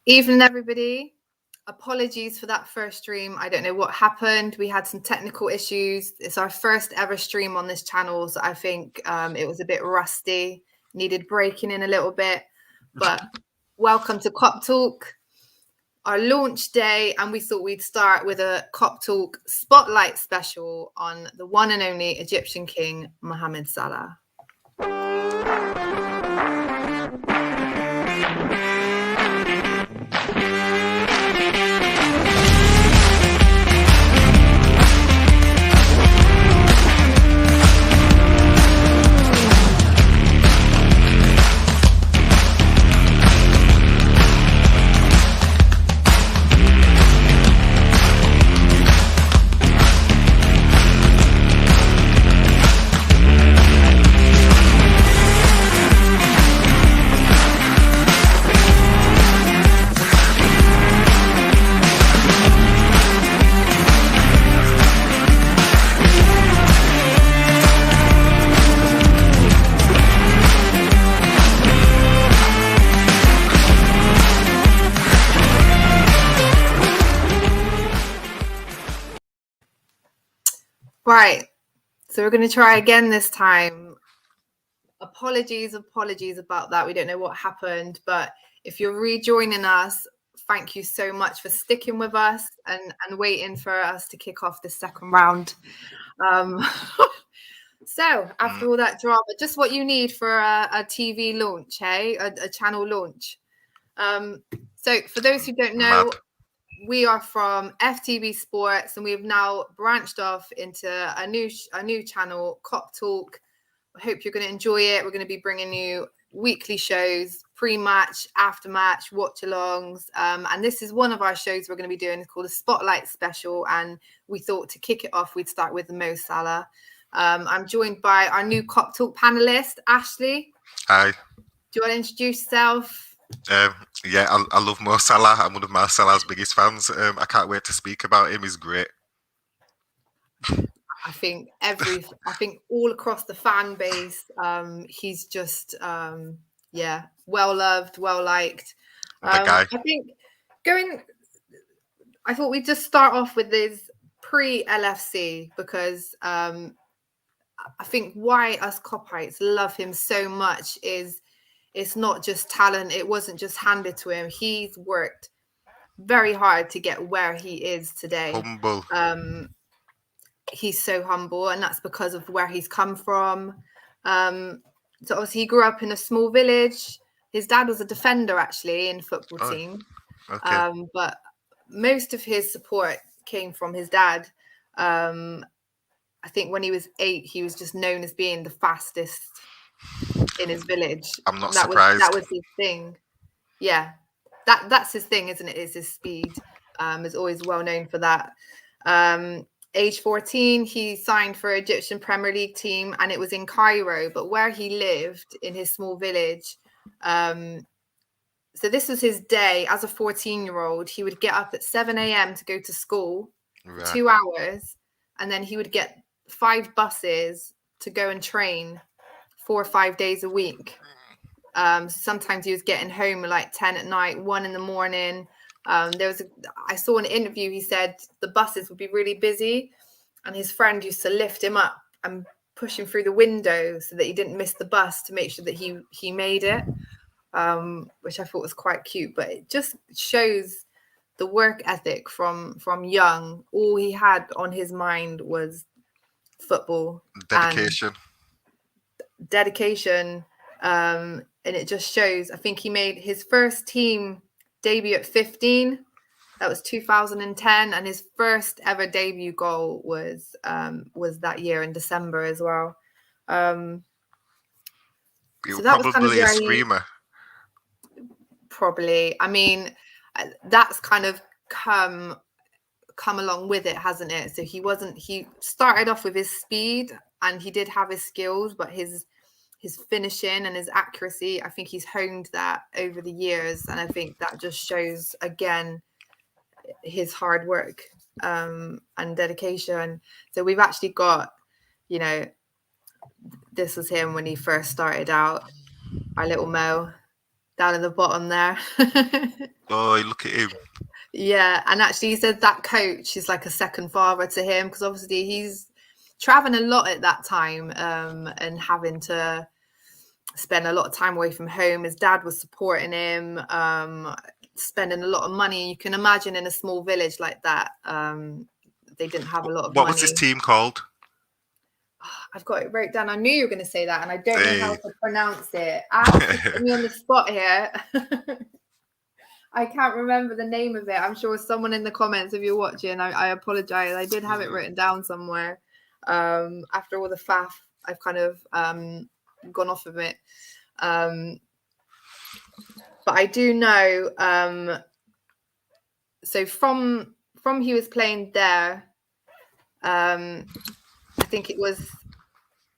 Evening, everybody. Apologies for that first stream. I don't know what happened. We had some technical issues. It's our first ever stream on this channel, so I think it was a bit rusty, needed breaking in a little bit. But welcome to Kop Talk, our launch day, and we thought we'd start with a Kop Talk spotlight special on the one and only Egyptian King Mo Salah. Right, so we're going to try again this time. Apologies about that. We don't know what happened, but if you're rejoining us, thank you so much for sticking with us and waiting for us to kick off the second round. So after all that drama, just what you need for a TV launch, hey? A channel launch. So for those who don't know, we are from FTV Sports, and we have now branched off into a new channel, Kop Talk. I hope you're going to enjoy it. We're going to be bringing you weekly shows, pre-match, after-match, watch-alongs. And this is one of our shows we're going to be doing. It's called a Spotlight Special. And we thought to kick it off, we'd start with Mo Salah. I'm joined by our new Kop Talk panelist, Ashley. Hi. Do you want to introduce yourself? Yeah, I love Mo Salah. I'm one of Mo Salah's biggest fans. I can't wait to speak about him. He's great. I think all across the fan base, he's just well loved, well liked. I thought we'd just start off with this pre-LFC because I think why us Kopites love him so much is it's not just talent. It wasn't just handed to him. He's worked very hard to get where he is today. Humble. He's so humble, and that's because of where he's come from. So obviously he grew up in a small village. His dad was a defender actually in the football team. Okay. But most of his support came from his dad. I think when he was 8, he was just known as being the fastest in his village. I'm not surprised. That was his thing. Yeah, that's his thing, isn't it? Is his speed. Is always well known for that. Age 14, he signed for Egyptian Premier League team, and it was in Cairo. But where he lived in his small village, so this was his day as a 14-year-old. He would get up at 7 a.m. to go to school, Right. 2 hours, and then he would get 5 buses to go and train 4 or 5 days a week. Sometimes he was getting home at like 10 at night, 1 in the morning. I saw an interview, he said the buses would be really busy and his friend used to lift him up and push him through the window so that he didn't miss the bus to make sure that he made it, which I thought was quite cute. But it just shows the work ethic from young. All he had on his mind was football. Dedication. And it just shows. I think he made his first team debut at 15. That was 2010, and his first ever debut goal was that year in December as well. So that was probably a screamer. Probably. I mean, that's kind of come along with it, hasn't it? So he started off with his speed, and he did have his skills, but his finishing and his accuracy, I think he's honed that over the years. And I think that just shows, again, his hard work and dedication. So we've actually got, this was him when he first started out, our little Mo. down in the bottom there. Oh, look at him. Yeah, and actually he said that coach is like a second father to him, because obviously he's traveling a lot at that time, and having to spend a lot of time away from home. His dad was supporting him, spending a lot of money. You can imagine in a small village like that, they didn't have a lot of What money. was this team called? I've got it wrote down. I knew you were going to say that, and I don't know how Hey. to pronounce it. You put me on the spot here. I can't remember the name of it. I'm sure someone in the comments, if you're watching, I apologize. I did have it written down somewhere. After all the faff, I've kind of gone off of it. But I do know. So from he was playing there, I think it was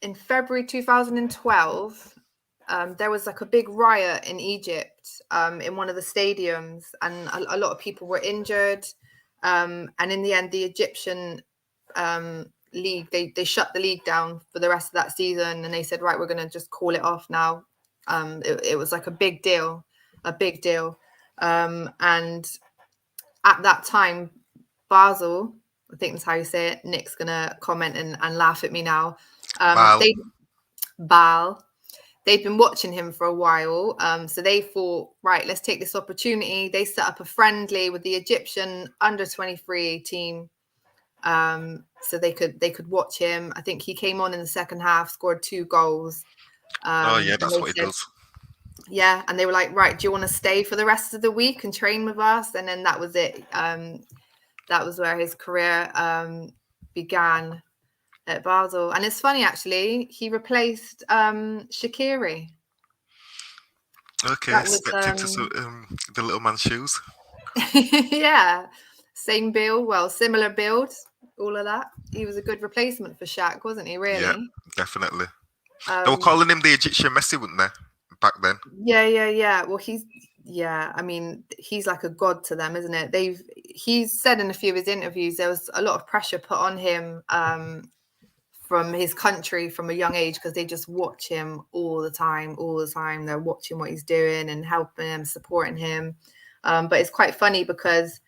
in February 2012. There was like a big riot in Egypt, in one of the stadiums, and a lot of people were injured. And in the end, the Egyptian league, they shut the league down for the rest of that season, and they said, right, we're going to just call it off now. It was like a big deal. And at that time, Basel, I think that's how you say it. Nick's going to comment and laugh at me now. They'd been watching him for a while. So they thought, right, let's take this opportunity. They set up a friendly with the Egyptian under-23 team, so they could watch him. I think he came on in the second half, scored 2 goals. That's what he does. Yeah, and they were like, right, do you want to stay for the rest of the week and train with us? And then that was it. That was where his career began at Basel. And it's funny, actually, he replaced Shaqiri. Okay, stepped into the little man's shoes. Yeah, same build, similar build, all of that. He was a good replacement for Shaq, wasn't he, really? Yeah, definitely. They were calling him the Egyptian Messi, weren't they, back then? Yeah. Well, I mean, he's like a god to them, isn't it? He's said in a few of his interviews there was a lot of pressure put on him from his country from a young age, because they just watch him all the time. They're watching what he's doing and helping him, supporting him. But it's quite funny because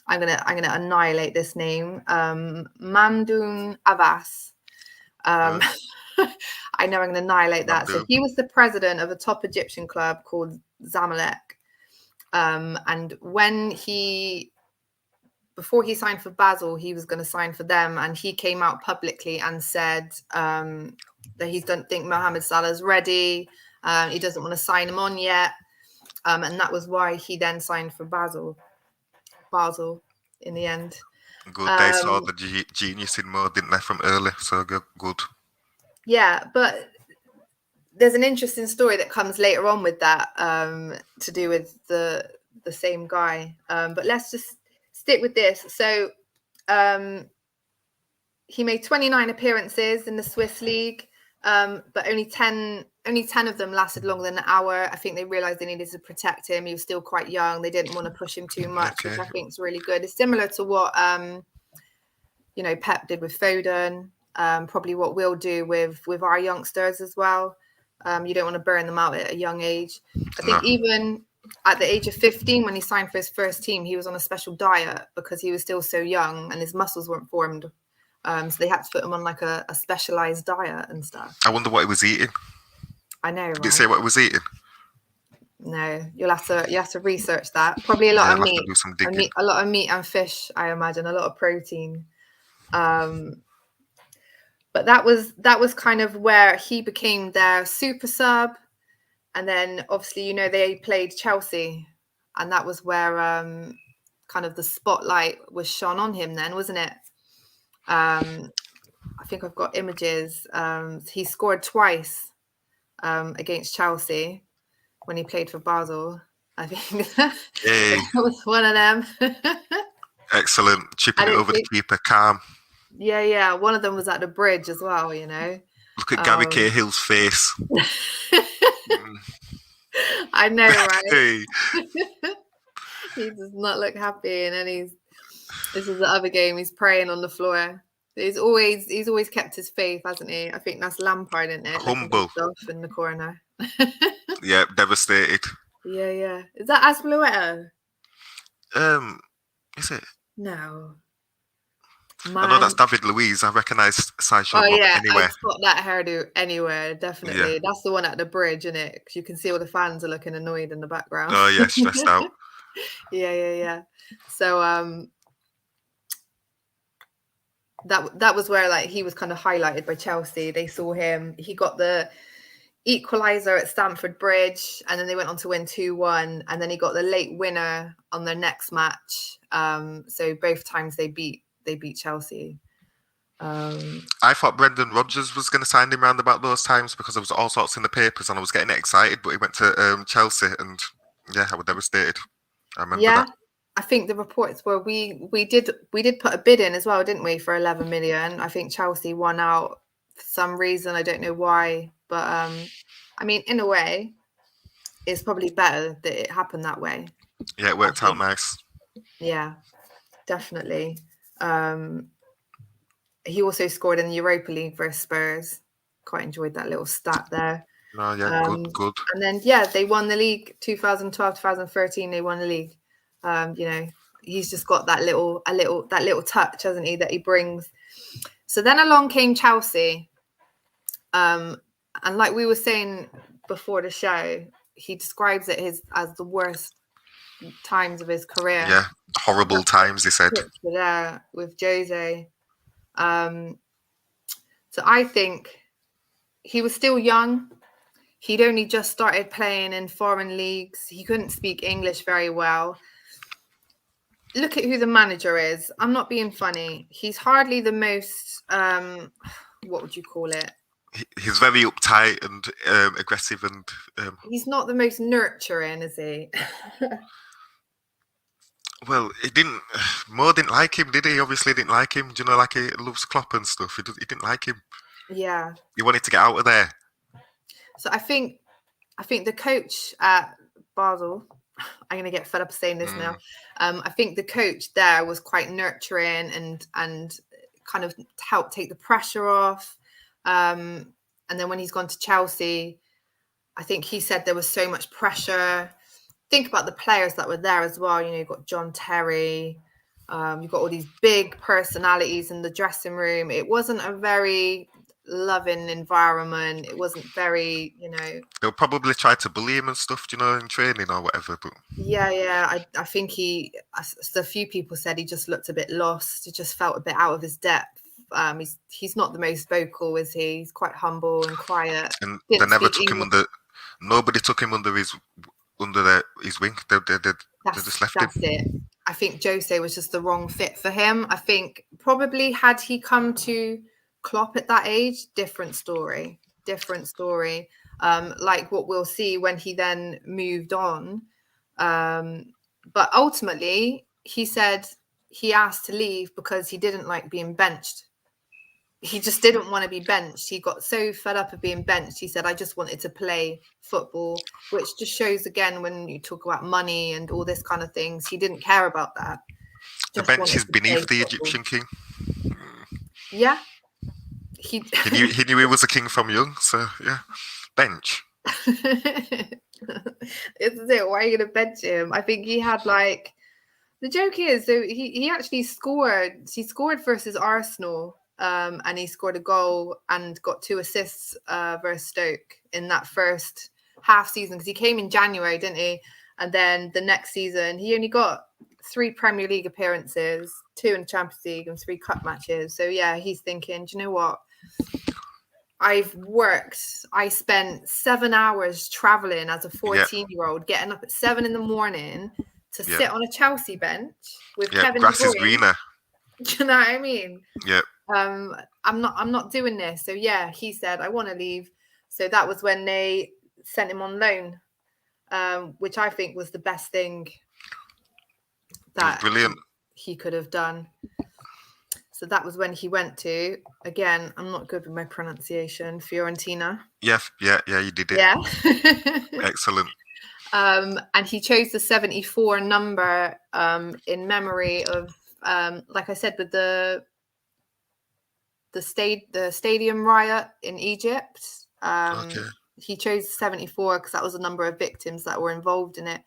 I'm gonna annihilate this name, Mamdoun Abbas. I know I'm gonna annihilate that. So he was the president of a top Egyptian club called Zamalek, and before he signed for Basel, he was going to sign for them, and he came out publicly and said that he doesn't think Mohamed Salah's ready. He doesn't want to sign him on yet, and that was why he then signed for Basel in the end. Good. They saw the genius in Mo, didn't they, from early? So good. Yeah, but there's an interesting story that comes later on with that, to do with the same guy. But let's just stick with this. So he made 29 appearances in the Swiss league, but only 10 of them lasted longer than an hour. I think they realized they needed to protect him. He was still quite young. They didn't want to push him too much, which I think is really good. It's similar to what Pep did with Foden, probably what we'll do with our youngsters as well. You don't want to burn them out at a young age. I think even at the age of 15, when he signed for his first team, he was on a special diet because he was still so young and his muscles weren't formed. So they had to put him on like a specialized diet and stuff. I wonder what he was eating. I know, Did it say what he was eating? No, you have to research that. Probably a lot of meat. Do some digging. A lot of meat and fish, I imagine, a lot of protein. But that was kind of where he became their super sub. And then obviously, they played Chelsea, and that was where kind of the spotlight was shone on him then, wasn't it? I think I've got images. He scored twice against Chelsea when he played for Basel. I think that was one of them. Excellent. Chipping it over the keeper, calm. Yeah. One of them was at the bridge as well, Look at Gary Cahill's face. I know, right? He does not look happy, and then this is the other game. He's praying on the floor. He's always kept his faith, hasn't he? I think that's Lampard, isn't it? Humble. In the corner. Yeah, devastated. Yeah. Is that Azpilicueta? Is it? No. I know that's Man. David Luiz. I recognise Sideshow Oh Bob yeah, I'd anywhere. spot that hairdo anywhere, definitely. Yeah. That's the one at the bridge, isn't it? Because you can see all the fans are looking annoyed in the background. Oh yeah, stressed out. Yeah. So that was where like he was kind of highlighted by Chelsea. They saw him. He got the equaliser at Stamford Bridge, and then they went on to win 2-1, and then he got the late winner on their next match. So both times they beat Chelsea. I thought Brendan Rodgers was going to sign him around about those times because there was all sorts in the papers and I was getting excited, but he went to Chelsea and yeah, I was devastated. I remember that. I think the reports were we did put a bid in as well, didn't we, for 11 million? I think Chelsea won out for some reason. I don't know why, but I mean, in a way, it's probably better that it happened that way. Yeah, it worked out nice. Yeah, definitely. He also scored in the Europa League versus Spurs. Quite enjoyed that little stat there. No, yeah, good. And then they won the league 2012, 2013. They won the league. You know, he's just got that little touch, hasn't he, that he brings. So then along came Chelsea. And like we were saying before the show, he describes it as the worst times of his career. Yeah, horrible times, he said. There with Jose. So I think he was still young. He'd only just started playing in foreign leagues. He couldn't speak English very well. Look at who the manager is. I'm not being funny. He's hardly the most, what would you call it? He's very uptight and aggressive and... He's not the most nurturing, is he? Well, Mo didn't like him, did he? Obviously didn't like him. Do you know, like he loves Klopp and stuff. He didn't like him. Yeah. He wanted to get out of there. So I think the coach at Basel, I'm going to get fed up saying this now. I think the coach there was quite nurturing and kind of helped take the pressure off. And then when he's gone to Chelsea, I think he said there was so much pressure. Think about the players that were there as well. You know, you've got John Terry. You've got all these big personalities in the dressing room. It wasn't a very loving environment. It wasn't very, you know. They'll probably try to bully him and stuff, you know, in training or whatever. But yeah, I think a few people said he just looked a bit lost. He just felt a bit out of his depth. He's not the most vocal, is he? He's quite humble and quiet. And they never took him under. Nobody took him under his wing. They just left him. That's it. I think Jose was just the wrong fit for him. I think probably had he come to Klopp at that age, different story. Like what we'll see when he then moved on. But ultimately, he said he asked to leave because he didn't like being benched. He just didn't want to be benched. He got so fed up of being benched. He said, I just wanted to play football, which just shows again when you talk about money and all this kind of things. He didn't care about that. The bench is beneath the Egyptian king. Yeah. He knew he was a king from young, so yeah. Bench. Isn't it? Why are you going to bench him? I think he had like... The joke is, so he actually scored. He scored versus Arsenal. And he scored a goal and got 2 assists versus Stoke in that first half season because he came in January, didn't he? And then the next season, he only got 3 Premier League appearances, 2 in the Champions League and 3 cup matches. So yeah, he's thinking, do you know what? I spent 7 hours traveling as a 14-year-old, getting up at 7 a.m. to sit on a Chelsea bench with Kevin grass De Bruyne. Is greener. Do you know what I mean? Yeah. I'm not doing this. So yeah, he said, I want to leave. So that was when they sent him on loan, which I think was the best thing that he could have done. So that was when he went to, again, I'm not good with my pronunciation, Fiorentina. Yeah, you did it. Yeah. Excellent. And he chose the 74 number in memory of, like I said, with the stadium riot in Egypt. Okay. he chose 74 because that was the number of victims that were involved in it.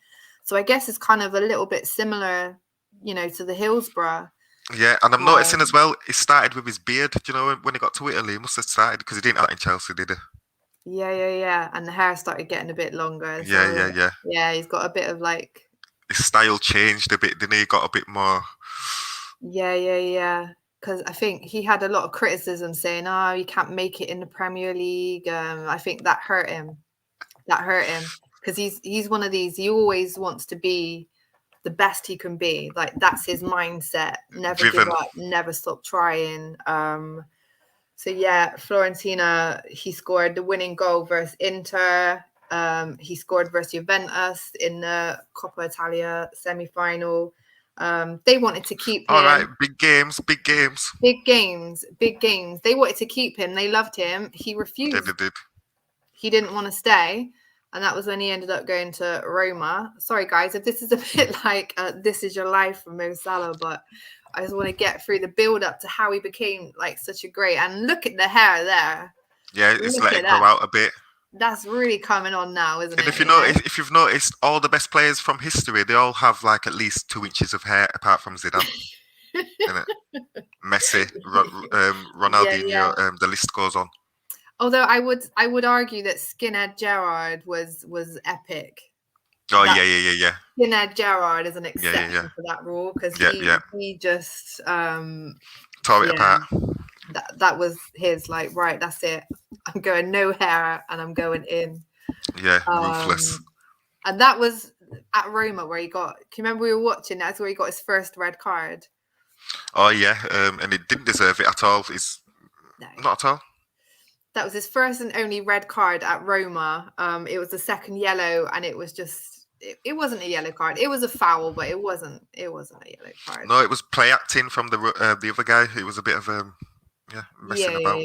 So I guess it's kind of a little bit similar, to the Hillsborough. Yeah, and I'm noticing as well, he started with his beard. Do you know when he got to Italy, he must have started, because he didn't have that in Chelsea, did he? Yeah. And the hair started getting a bit longer. Yeah. Yeah, he's got a bit of like... His style changed a bit, didn't he? He got a bit more... Yeah. Because I think he had a lot of criticism saying, you can't make it in the Premier League. I think that hurt him. Because he's one of these, he always wants to be the best he can be. Like, that's his mindset. Never Driven. give up, never stop trying. So yeah, Fiorentina, he scored the winning goal versus Inter. He scored versus Juventus in the Coppa Italia semi-final. They wanted to keep him. All right, big games. Big games. They wanted to keep him. They loved him. He refused. They did. He didn't want to stay. And that was when he ended up going to Roma. Sorry, guys, if this is a bit like This Is Your Life from Mo Salah, but I just want to get through the build-up to how he became like such a great... And look at the hair there. Yeah, it's letting it grow out a bit. That's really coming on now, isn't it? And if you've noticed, all the best players from history, they all have like at least 2 inches of hair, apart from Zidane. Messi, Ronaldinho, Yeah. The list goes on. Although I would argue that Skinhead Gerrard was epic. Oh, yeah. Skinhead Gerrard is an exception for that rule, because he just tore it apart. That was his, like, right, that's it. I'm going no hair and I'm going in. Yeah, ruthless. And that was at Roma where he got... Can you remember we were watching? That's where he got his first red card. Oh, yeah. And he didn't deserve it at all. No. Not at all. That was his first and only red card at Roma. It was the second yellow, and it was just... It wasn't a yellow card. It was a foul, but it wasn't a yellow card. No, it was play acting from the other guy. It was a bit of messing about.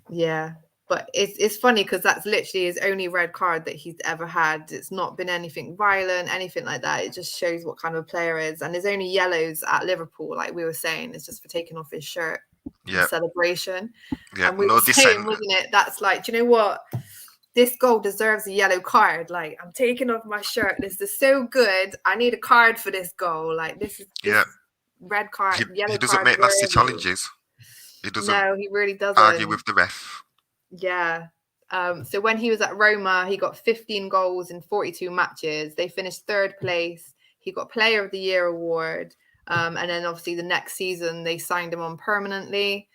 Yeah. But it's funny because that's literally his only red card that he's ever had. It's not been anything violent, anything like that. It just shows what kind of a player is. And his only yellows at Liverpool, like we were saying, is just for taking off his shirt. Yeah. Celebration. Yeah. And we were saying, wasn't it? That's like, do you know what? This goal deserves a yellow card. Like, I'm taking off my shirt. This is so good. I need a card for this goal. Like, this red card, yellow card. He doesn't make nasty challenges. He doesn't. No, he really doesn't. Argue with the ref. Yeah. So when he was at Roma, he got 15 goals in 42 matches. They finished third place. He got Player of the Year award. And then obviously the next season, they signed him on permanently.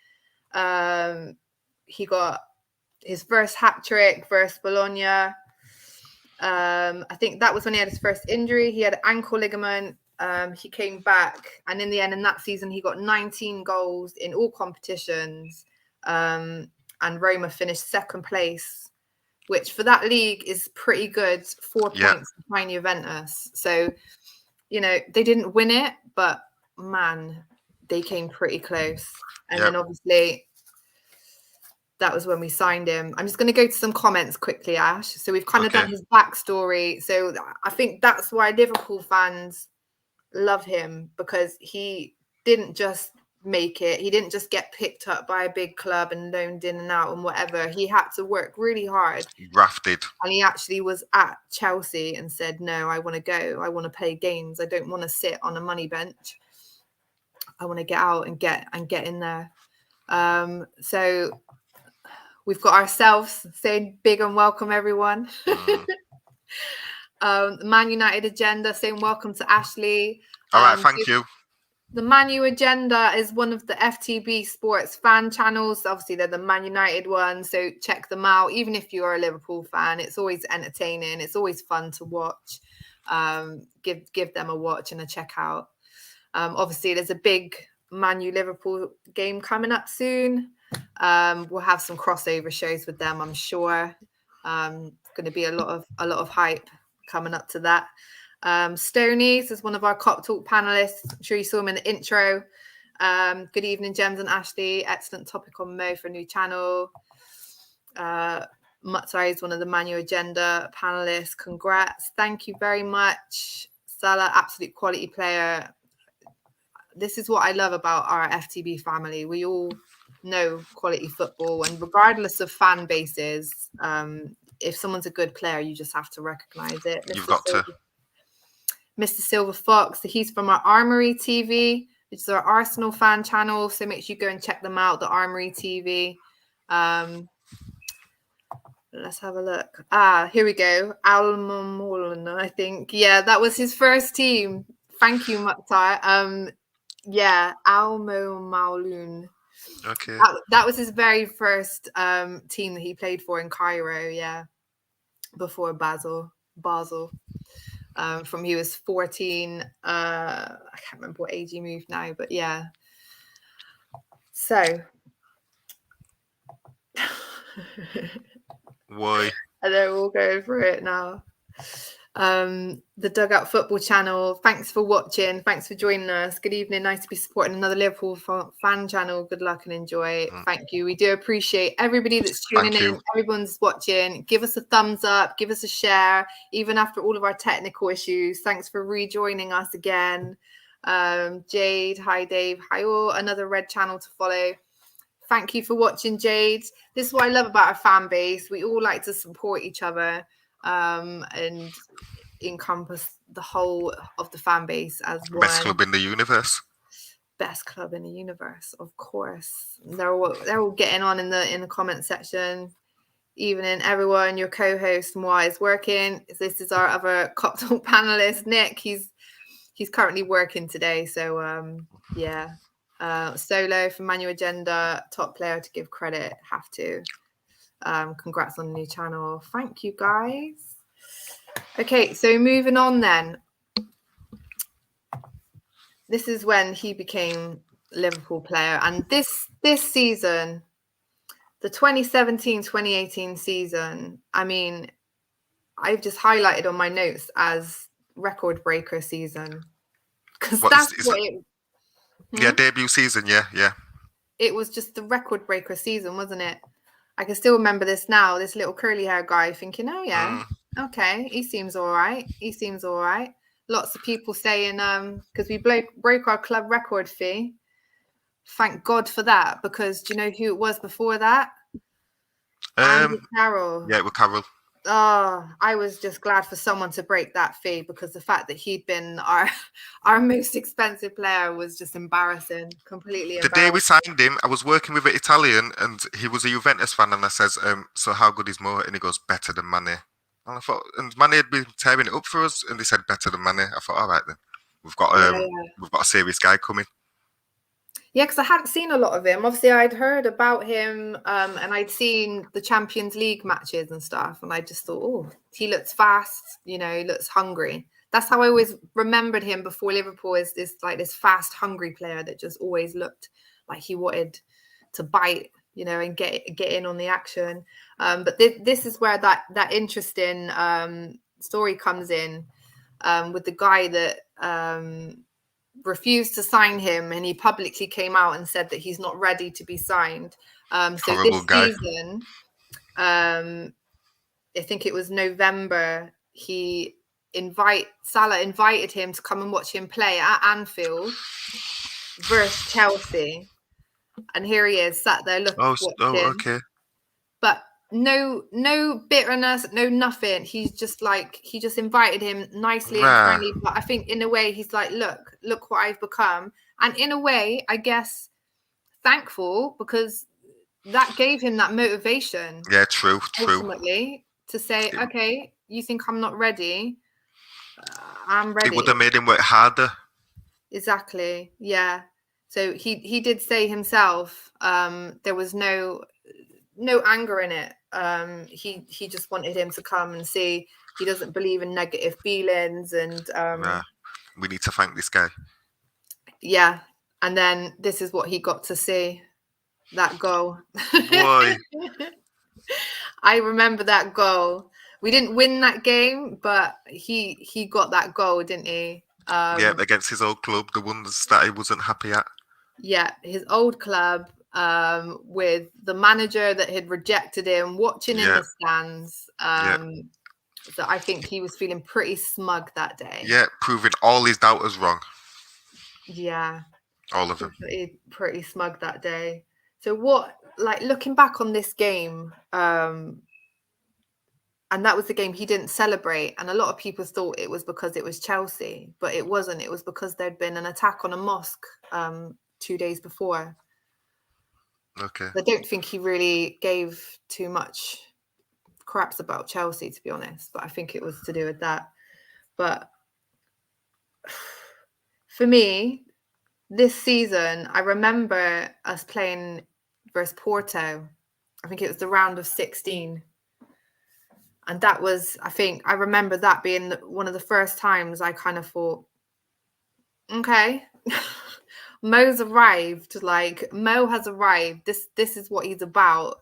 He got his first hat trick versus Bologna. I think that was when he had his first injury. He had an ankle ligament. He came back, and in the end, in that season, he got 19 goals in all competitions. And Roma finished second place, which for that league is pretty good. 4 points behind Juventus. So, they didn't win it, but man, they came pretty close. And then obviously, that was when we signed him. I'm just going to go to some comments quickly, Ash. So we've kind of done his backstory. So I think that's why Liverpool fans love him, because he didn't just make it. He didn't just get picked up by a big club and loaned in and out and whatever. He had to work really hard. Grafted. And he actually was at Chelsea and said, no, I want to go. I want to play games. I don't want to sit on a money bench. I want to get out and get in there. So we've got ourselves saying big and welcome, everyone. Man United Agenda saying welcome to Ashley. All right, thank you. The Man U Agenda is one of the FTB Sports fan channels. Obviously, they're the Man United one, so check them out. Even if you're a Liverpool fan, it's always entertaining. It's always fun to watch. Give them a watch and a check out. Obviously, there's a big Man U Liverpool game coming up soon. We'll have some crossover shows with them, I'm sure. Going to be a lot of hype coming up to that. Stoney is one of our Kop Talk panelists. I'm sure you saw him in the intro. Good evening, Gems and Ashley. Excellent topic on Mo for a new channel. Mutsai is one of the Man U Agenda panelists. Congrats. Thank you very much. Salah, absolute quality player. This is what I love about our FTB family. We all no quality football. And regardless of fan bases, if someone's a good player, you just have to recognise it. You've got to. Mr. Silver Fox, he's from our Armory TV, which is our Arsenal fan channel. So make sure you go and check them out, the Armory TV. Let's have a look. Here we go. Almamolana, I think. Yeah, that was his first team. Thank you, Mukhtar. Yeah, Almo Maulun. Okay. That was his very first team that he played for in Cairo, yeah. Before Basel. From he was 14. I can't remember what age he moved now, but yeah. So why? And then we'll go for it now. The Dugout Football Channel. Thanks for watching. Thanks for joining us. Good evening. Nice to be supporting another Liverpool fan channel. Good luck and enjoy. Thank you. We do appreciate everybody that's tuning in. Everyone's watching. Give us a thumbs up. Give us a share. Even after all of our technical issues. Thanks for rejoining us again. Jade. Hi, Dave. Hi, all. Another red channel to follow. Thank you for watching, Jade. This is what I love about our fan base. We all like to support each other and encompass the whole of the fan base as one. Best club in the universe. Best club in the universe, of course. They're all getting on in the comment section. Evening, everyone. Your co-host Moi is working. This is our other Kop Talk panelist, Nick. He's currently working today, so yeah. Solo from Manual Agenda, top player to give credit, have to. Congrats on the new channel. Thank you, guys. Okay, so moving on then. This is when he became Liverpool player, and this season, the 2017-2018 season, I mean, I've just highlighted on my notes as record breaker season, because that's what it. Yeah, debut season, yeah. It was just the record breaker season, wasn't it? I can still remember this now, this little curly hair guy thinking, oh yeah, okay, he seems all right. Lots of people saying, because we broke our club record fee. Thank God for that, because do you know who it was before that? Andy Carroll. Yeah, it was Carroll. Oh, I was just glad for someone to break that fee, because the fact that he'd been our most expensive player was just embarrassing, completely embarrassing. The day we signed him, I was working with an Italian and he was a Juventus fan, and I says, so how good is Mo? And he goes, better than Mane. And I thought, and Mane had been tearing it up for us, and they said better than Mane. I thought, all right then, we've got a serious guy coming. Yeah, because I hadn't seen a lot of him. Obviously, I'd heard about him and I'd seen the Champions League matches and stuff. And I just thought, oh, he looks fast, he looks hungry. That's how I always remembered him before Liverpool, is this fast, hungry player that just always looked like he wanted to bite, and get in on the action. But this is where that interesting story comes in with the guy that refused to sign him, and he publicly came out and said that he's not ready to be signed. So this season, I think it was November, Salah invited him to come and watch him play at Anfield versus Chelsea, and here he is sat there watching. Okay. But no bitterness, no nothing. He just invited him nicely and friendly. But I think in a way he's like, look what I've become. And in a way, I guess, thankful, because that gave him that motivation. Yeah, true. Ultimately, to say, okay, you think I'm not ready? I'm ready. It would have made him work harder. Exactly. Yeah. So he did say himself, there was no anger in it. He just wanted him to come and see. He doesn't believe in negative feelings, and we need to thank this guy. Yeah, and then this is what he got to see, that goal. Boy. I remember that goal. We didn't win that game, but he got that goal, didn't he? Yeah, against his old club, the ones that he wasn't happy at. Yeah, his old club. With the manager that had rejected him, watching in the stands. So I think he was feeling pretty smug that day. Yeah, proving all his doubters wrong. Yeah. All of them. Pretty smug that day. So what, like, looking back on this game, and that was the game he didn't celebrate, and a lot of people thought it was because it was Chelsea, but it wasn't. It was because there'd been an attack on a mosque 2 days before. Okay. I don't think he really gave too much craps about Chelsea, to be honest, but I think it was to do with that. But for me, this season, I remember us playing versus Porto. I think it was the round of 16. And that was, I think, I remember that being one of the first times I kind of thought, okay, Mo's arrived. Like, Mo has arrived. This is what he's about.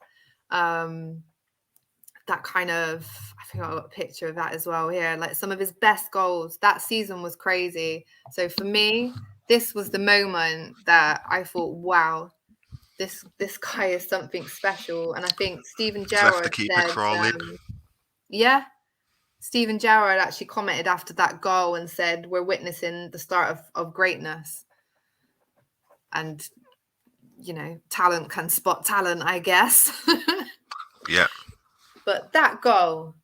That kind of, I think I got a picture of that as well here. Like, some of his best goals that season was crazy. So for me, this was the moment that I thought, wow, this guy is something special. And I think Steven He's left the Gerrard keeper said, crawling. Steven Gerrard actually commented after that goal and said, we're witnessing the start of greatness. And, you know, talent can spot talent, I guess. Yeah. But that goal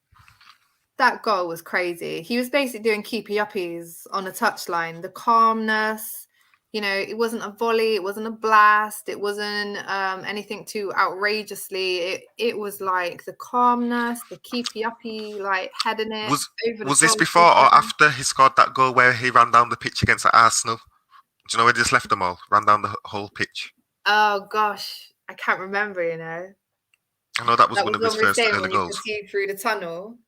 was crazy. He was basically doing keepy uppies on a touchline. The calmness, you know, it wasn't a volley, it wasn't a blast, it wasn't anything too outrageously. It was like the calmness, the keepy uppy, like heading it over the Was this before or after he scored that goal where he ran down the pitch against Arsenal? Do you know where he just left them all? Ran down the whole pitch. Oh gosh, I can't remember, you know. I know that was one of his first early when goals. you can see through the tunnel.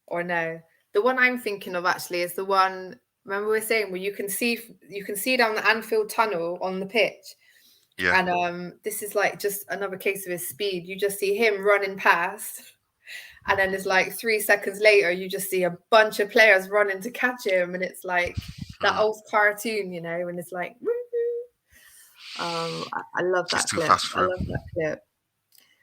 Or no, the one I'm thinking of actually is the one. Remember we were saying where you can see down the Anfield tunnel on the pitch. Yeah. And this is like just another case of his speed. You just see him running past, and then it's like 3 seconds later, you just see a bunch of players running to catch him, and it's like that old cartoon, you know, and it's like. I love that clip. I love that clip.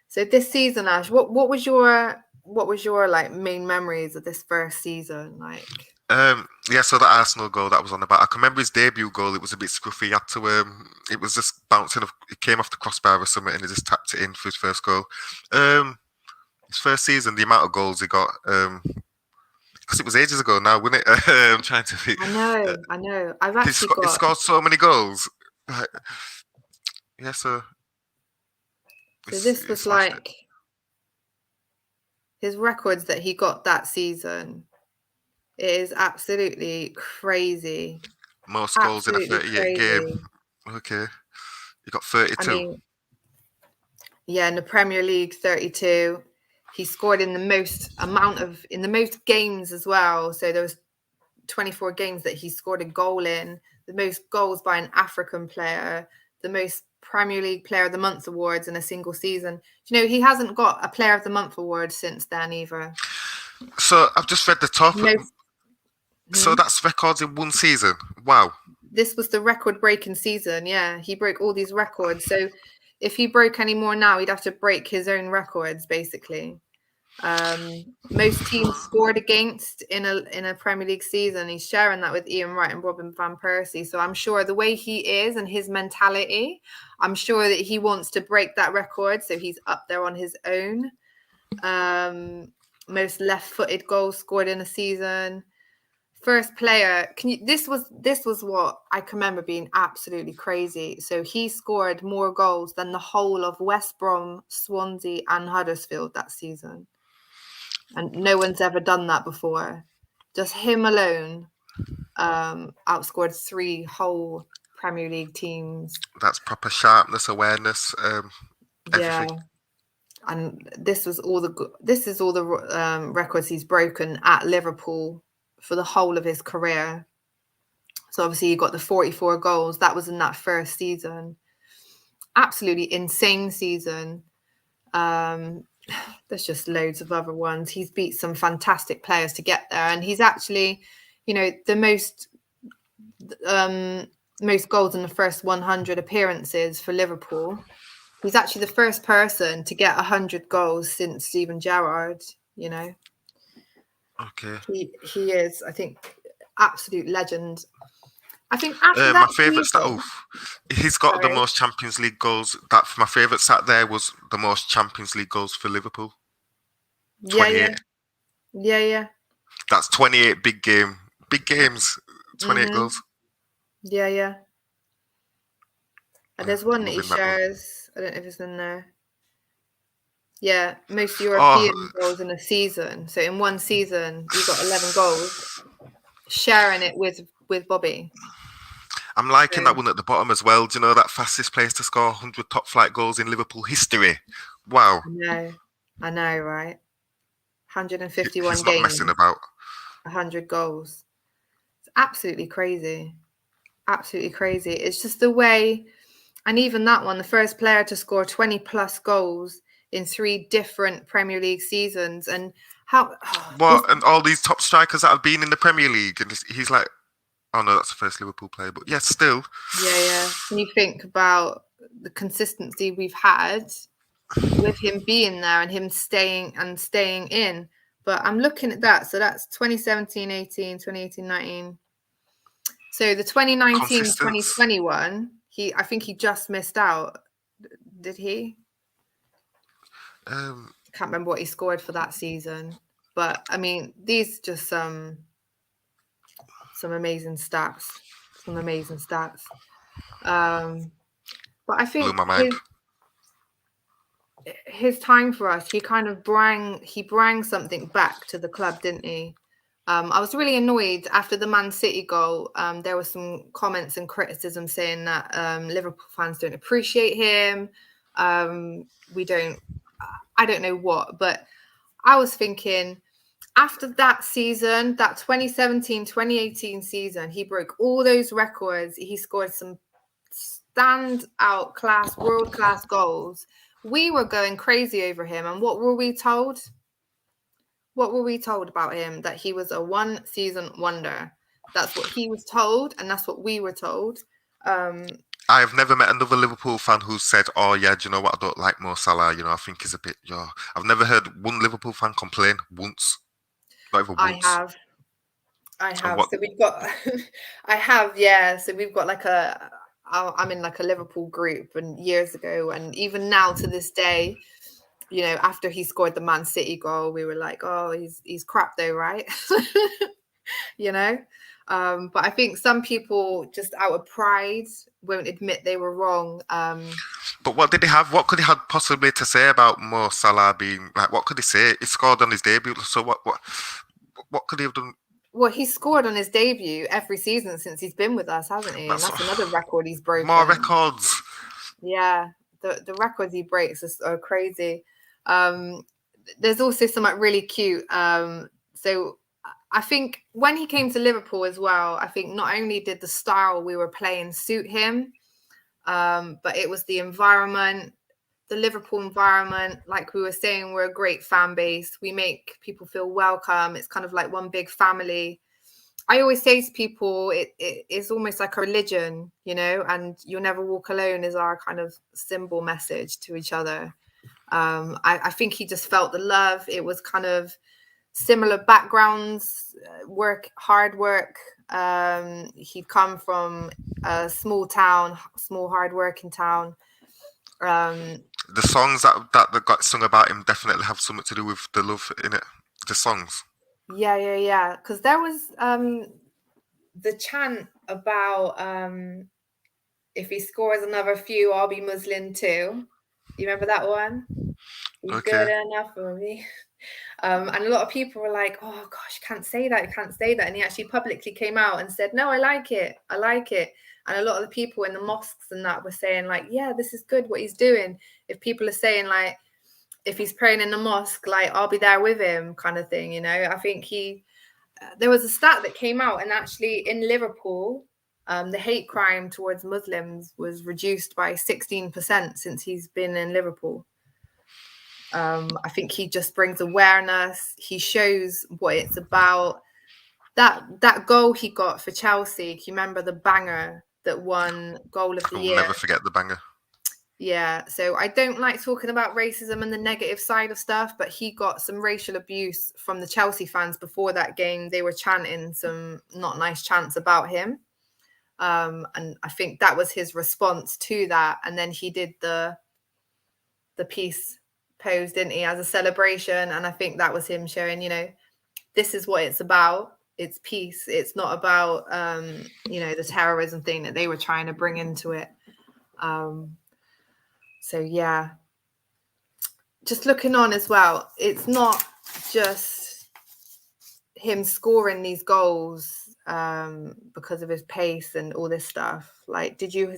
So this season, Ash, what was your like main memories of this first season? Like, so the Arsenal goal that was on the back. I can remember his debut goal. It was a bit scruffy. He had to it was just bouncing. It came off the crossbar or something, and he just tapped it in for his first goal. His first season, the amount of goals he got. Because it was ages ago now, wasn't it? I'm trying to think. I know. I've actually he scored so many goals. Yeah, so this was like his records that he got that season. It is absolutely crazy. Most goals in a 38 game. Okay. He got 32. I mean, yeah, in the Premier League, 32. He scored in the most games as well. So there was 24 games that he scored a goal in. The most goals by an African player. The most Premier League Player of the Month awards in a single season. You know, he hasn't got a Player of the Month award since then either. So I've just read the top. So that's records in one season. Wow. This was the record-breaking season. Yeah, he broke all these records. So if he broke any more now, he'd have to break his own records, basically. Most teams scored against in a Premier League season. He's sharing that with Ian Wright and Robin van Persie. So I'm sure the way he is and his mentality, I'm sure that he wants to break that record. So he's up there on his own. Most left-footed goals scored in a season. First player. This was what I can remember being absolutely crazy. So he scored more goals than the whole of West Brom, Swansea, and Huddersfield that season. And no one's ever done that before. Just him alone outscored 3 whole Premier League teams. That's proper sharpness, awareness, everything. Yeah. And this is all the records he's broken at Liverpool for the whole of his career. So obviously he got the 44 goals. That was in that first season. Absolutely insane season. There's just loads of other ones. He's beat some fantastic players to get there, and he's actually, you know, the most goals in the first 100 appearances for Liverpool. He's actually the first person to get 100 goals since Steven Gerrard. You know, okay, he is, I think, absolute legend. I think after My that favourite stat. season, Oh, he's got the sorry. most Champions League goals. That my favourite stat there was the most Champions League goals for Liverpool. Yeah, 28. yeah, yeah, yeah. That's 28 big games. 28 Mhm. goals. Yeah, yeah. And Yeah, there's one that he loving that one. shares. I don't know if it's in there. Yeah, most Oh, European goals in a season. So in one season, he got 11 goals, sharing it with Bobby. I'm liking So that one at the bottom as well. Do you know that fastest place to score 100 top flight goals in Liverpool history? Wow. I know, right? 151 He's not messing games, about. 100 goals. It's absolutely crazy. Absolutely crazy. It's just the way, and even that one, the first player to score 20 plus goals in 3 different Premier League seasons, and how this, What? And all these top strikers that have been in the Premier League. And he's like, oh no, that's the first Liverpool player. But yes, still. yeah. When you think about the consistency we've had with him being there and him staying in. But I'm looking at that. So that's 2017, 18, 2018, 19. So the 2019, Consistence. 2021, I think he just missed out. Did he? Can't remember what he scored for that season. But I mean, these just some amazing stats. Some amazing stats. But I Blew think my mind. his time for us, he kind of brought something back to the club, didn't he? I was really annoyed after the Man City goal. There were some comments and criticism saying that Liverpool fans don't appreciate him. We don't, I don't know what, but I was thinking after that season, that 2017, 2018 season, he broke all those records. He scored some standout class, world class goals. We were going crazy over him. And what were we told? What were we told about him? That he was a one season wonder. That's what he was told. And that's what we were told. I have never met another Liverpool fan who said, "Oh yeah, do you know what? I don't like Mo Salah. You know, I think he's a bit." I've never heard one Liverpool fan complain once, not even I once. have. And what? So we've got, I have, yeah. So we've got like I'm in like a Liverpool group, and years ago, and even now to this day, you know, after he scored the Man City goal, we were like, oh, he's crap though, right? You know? But I think some people just out of pride won't admit they were wrong. But what did he have? What could he have possibly to say about Mo Salah being like? What could he say? He scored on his debut. So what could he have done? Well, he's scored on his debut every season since he's been with us, hasn't he? And That's that's another record he's more broken. records. Yeah, the records he breaks are crazy. There's also something really cute. So I think when he came to Liverpool as well, I think not only did the style we were playing suit him, but it was the environment, the Liverpool environment. Like we were saying, we're a great fan base. We make people feel welcome. It's kind of like one big family. I always say to people, it's almost like a religion, you know, and you'll never walk alone is our kind of symbol message to each other. I think he just felt the love. It was kind of similar backgrounds, hard work. He'd come from a small town, small hard working town. The songs that got sung about him definitely have something to do with the love in it. The songs. Yeah. Because there was the chant about if he scores another few, I'll be Muslim too. You remember that one? He's Okay. good enough for me. And a lot of people were like, oh gosh, you can't say that. And he actually publicly came out and said, no, I like it. And a lot of the people in the mosques and that were saying like, yeah, this is good what he's doing. If people are saying like, if he's praying in the mosque, like I'll be there with him kind of thing, you know. I think there was a stat that came out, and actually in Liverpool, the hate crime towards Muslims was reduced by 16% since he's been in Liverpool. I think he just brings awareness. He shows what it's about. That goal he got for Chelsea, can you remember the banger that won goal of the I will year? never forget the banger. Yeah, so I don't like talking about racism and the negative side of stuff, but he got some racial abuse from the Chelsea fans before that game. They were chanting some not nice chants about him. And I think that was his response to that. And then he did the peace pose, didn't he, as a celebration? And I think that was him showing, you know, this is what it's about. It's peace. It's not about, you know, the terrorism thing that they were trying to bring into it. So, yeah. Just looking on as well, it's not just him scoring these goals because of his pace and all this stuff. Like, did you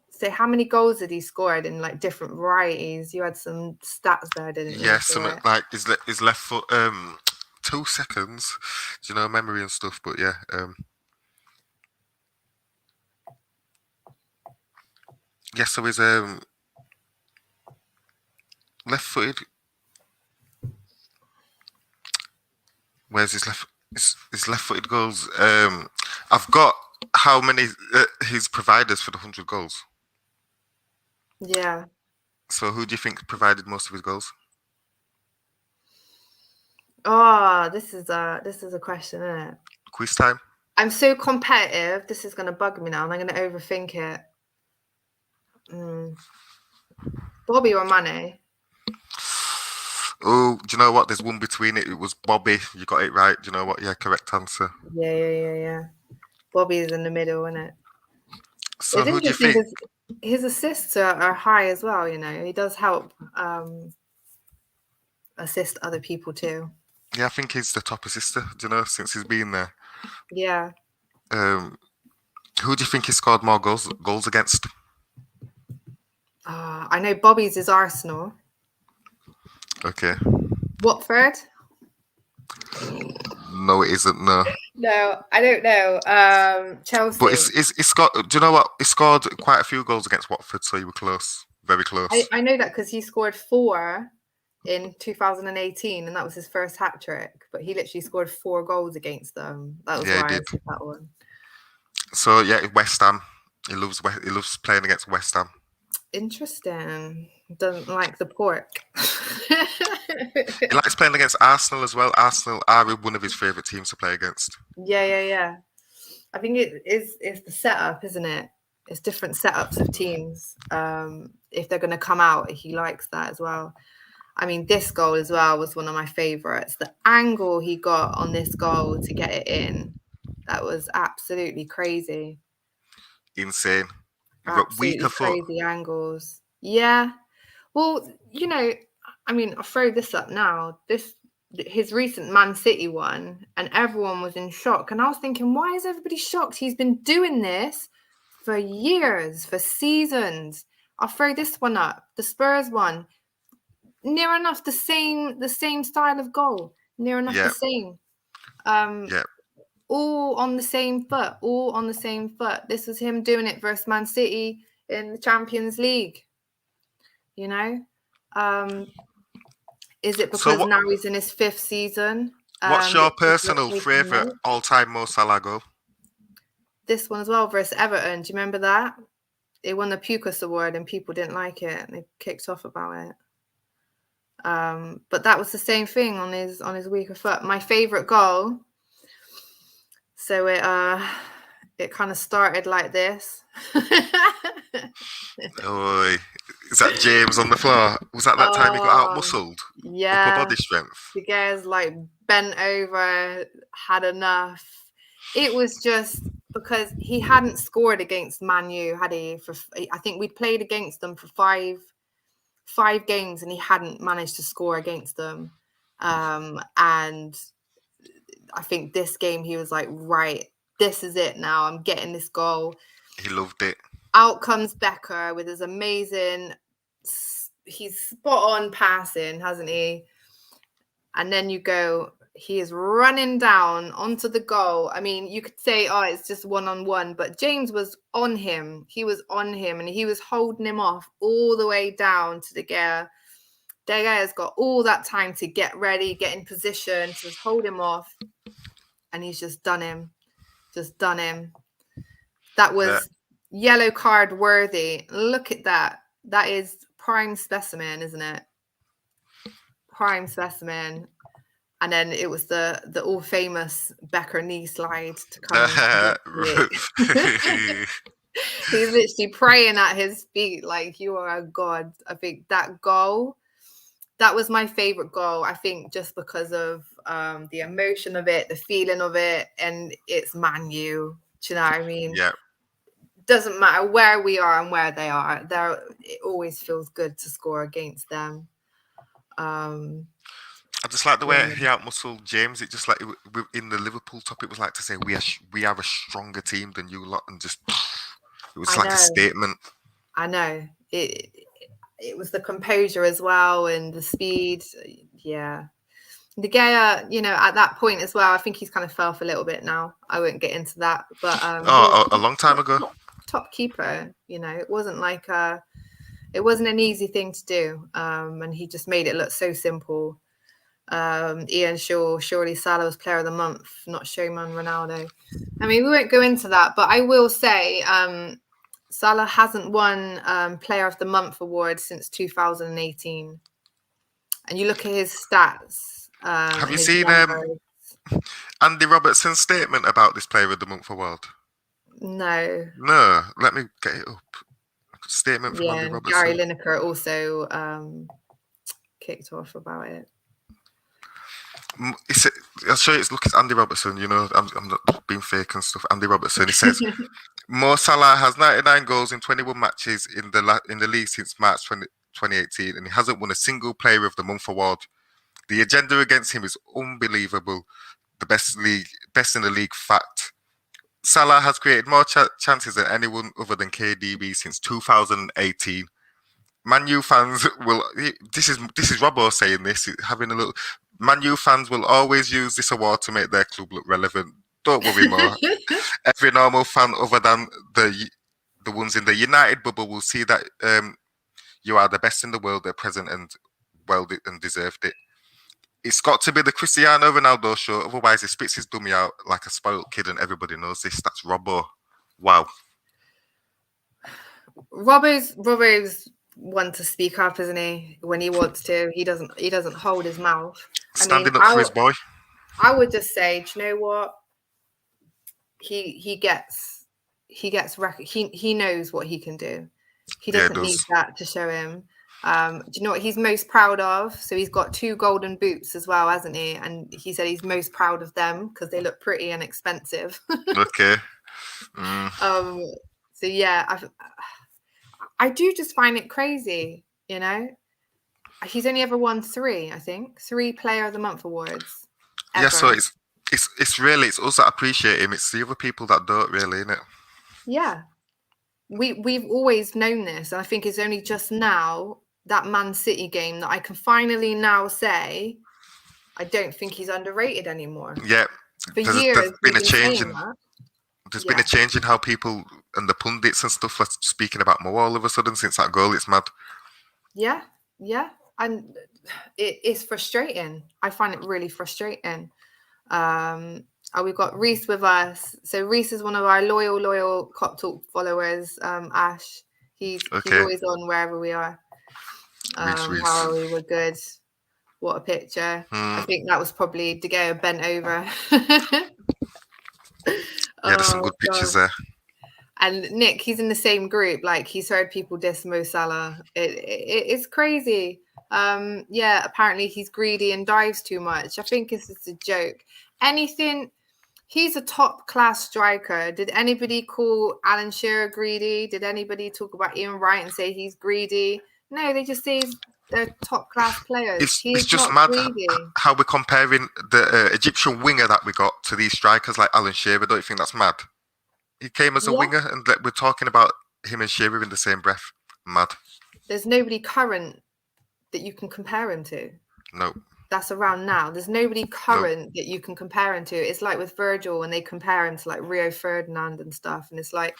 say how many goals did he scored in like different varieties? You had some stats there, didn't you? Yes, something like his left foot. 2 seconds. Do you know, memory and stuff? But yeah. Yeah, so his left-footed. Where's his left-footed goals? I've got how many his providers for the 100 goals. Yeah. So who do you think provided most of his goals? Oh, this is a question, isn't it? Quiz time. I'm so competitive. This is going to bug me now, and I'm going to overthink it. Bobby or Mane? Oh, do you know what? There's one between it. It was Bobby. You got it right. Do you know what? Yeah, correct answer. Yeah. Bobby is in the middle, isn't it? So it's who do you think? His assists are high as well. You know, he does help assist other people too. Yeah, I think he's the top assister. Do you know, since he's been there? Yeah. Who do you think he scored more goals against? I know Bobby's is Arsenal. Okay. Watford? No, it isn't. No. No, I don't know. Chelsea. But it's got. Do you know what? He scored quite a few goals against Watford, so you were close, very close. I know that because he scored 4 in 2018, and that was his first hat trick. But he literally scored 4 goals against them. That was why I said that one. So yeah, West Ham. He loves playing against West Ham. Interesting. Doesn't like the pork. He likes playing against Arsenal as well. Arsenal are one of his favourite teams to play against. Yeah. I think it's the setup, isn't it? It's different setups of teams. If they're going to come out, he likes that as well. I mean, this goal as well was one of my favourites. The angle he got on this goal to get it in, that was absolutely crazy. Insane. Absolutely crazy angles. Yeah. Well, you know, I mean, I'll throw this up now. His recent Man City one, and everyone was in shock. And I was thinking, why is everybody shocked? He's been doing this for years, for seasons. I'll throw this one up. The Spurs one. Near enough the same style of goal. Near enough the same. All on the same foot. This was him doing it versus Man City in the Champions League. You know? Is it because now he's in his 5th season? What's your personal favourite all-time Mo Salah goal? This one as well versus Everton. Do you remember that? They won the Pukas Award and people didn't like it and they kicked off about it. But that was the same thing on his weaker foot. My favourite goal. So it kind of started like this. Oh, is that James on the floor? Was that time he got out-muscled? Yeah. Upper body strength. The guy's like bent over, had enough. It was just because he hadn't scored against Man U, had he? I think we'd played against them for five games and he hadn't managed to score against them. And I think this game he was like, right, this is it now. I'm getting this goal. He loved it. Out comes Becker with his amazing, he's spot on passing, hasn't he? And then he is running down onto the goal. I mean, you could say, it's just 1-on-1, but James was on him. He was on him and he was holding him off all the way down to De Gea. De Gea's got all that time to get ready, get in position, to just hold him off. And he's just done him. That was yellow card worthy. Look at that. That is prime specimen, isn't it? Prime specimen. And then it was the all famous Becker knee slide to come and he's literally praying at his feet like, you are a god. I think that goal, that was my favorite goal. I think just because of the emotion of it, the feeling of it, and it's Man U. Do you know what I mean? Yeah. Doesn't matter where we are and where they are. It always feels good to score against them. I just like the way he outmuscled James. It just like in the Liverpool top, it was like to say we are a stronger team than you lot, and just it was like a statement. I know it was the composure as well and the speed. Yeah, De Gea, you know, at that point as well, I think he's kind of fell off a little bit now. I won't get into that, but a long time ago, top keeper. You know, it wasn't like it wasn't an easy thing to do, and he just made it look so simple. Ian Shaw, surely Salah was player of the month, not showman Ronaldo. I mean, we won't go into that, but I will say Salah hasn't won player of the month award since 2018. And you look at his stats. Have you seen Andy Robertson's statement about this player of the month award? No. Let me get it up. A statement from Andy Robertson. Gary Lineker also kicked off about it. I'll show you. Look, it's Andy Robertson. You know, I'm not being fake and stuff. Andy Robertson. He says, Mo Salah has 99 goals in 21 matches in the league since March 2018, and he hasn't won a single Player of the Month award. The agenda against him is unbelievable. The best in the league. Fact. Salah has created more chances than anyone other than KDB since 2018. Man U fans will. This is Robbo saying this. Having a little. Man U fans will always use this award to make their club look relevant. Don't worry, more. Every normal fan, other than the ones in the United bubble, will see that you are the best in the world at present and deserved it. It's got to be the Cristiano Ronaldo show, otherwise he spits his dummy out like a spoiled kid, and everybody knows this. That's Robbo. Wow. Robbo's one to speak up, isn't he? When he wants to, he doesn't hold his mouth. Standing up for his boy. I would just say, do you know what? He knows what he can do. He doesn't need that to show him. Do you know what he's most proud of? So he's got 2 golden boots as well, hasn't he? And he said he's most proud of them because they look pretty and expensive. Okay. So yeah, I do just find it crazy, you know. He's only ever won 3, I think. 3 Player of the Month awards. Ever. Yeah, so it's us that appreciate him. It's the other people that don't really, innit? Yeah. We've always known this. And I think it's only just now, that Man City game, that I can finally now say I don't think he's underrated anymore. Yeah. For years, there's been a change in how people and the pundits and stuff are speaking about Mo all of a sudden since that goal. It's mad. Yeah. And it's frustrating. I find it really frustrating. We've got Reese with us. So Reese is one of our loyal Kop Talk followers. Ash, he's always on wherever we are. Reese. How we were good. What a picture. I think that was probably De Gea bent over. There's some good pictures there. And Nick, he's in the same group. Like, he's heard people diss Mo Salah. It's crazy. Apparently he's greedy and dives too much. I think it's just a joke. He's a top class striker. Did anybody call Alan Shearer greedy? Did anybody talk about Ian Wright and say he's greedy? No, they just say they're top class players. It's just mad how we're comparing the Egyptian winger that we got to these strikers like Alan Shearer. Don't you think that's mad? He came as a winger, and we're talking about him and Shearer in the same breath. Mad. There's nobody current that you can compare him to. No. That's around now. There's nobody current that you can compare him to. It's like with Virgil when they compare him to like Rio Ferdinand and stuff. And it's like,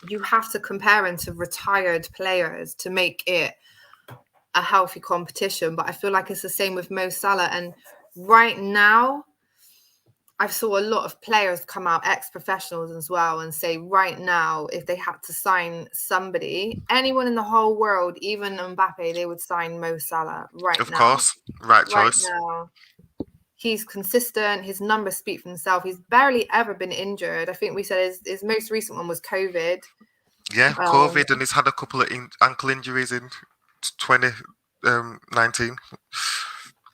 you have to compare him to retired players to make it a healthy competition. But I feel like it's the same with Mo Salah. And right now, I saw a lot of players come out, ex-professionals as well, and say right now, if they had to sign somebody, anyone in the whole world, even Mbappe, they would sign Mo Salah right now. Of course. Right choice. Now. He's consistent. His numbers speak for themselves. He's barely ever been injured. I think we said his most recent one was COVID. Yeah, COVID, and he's had a couple of ankle injuries in 2019.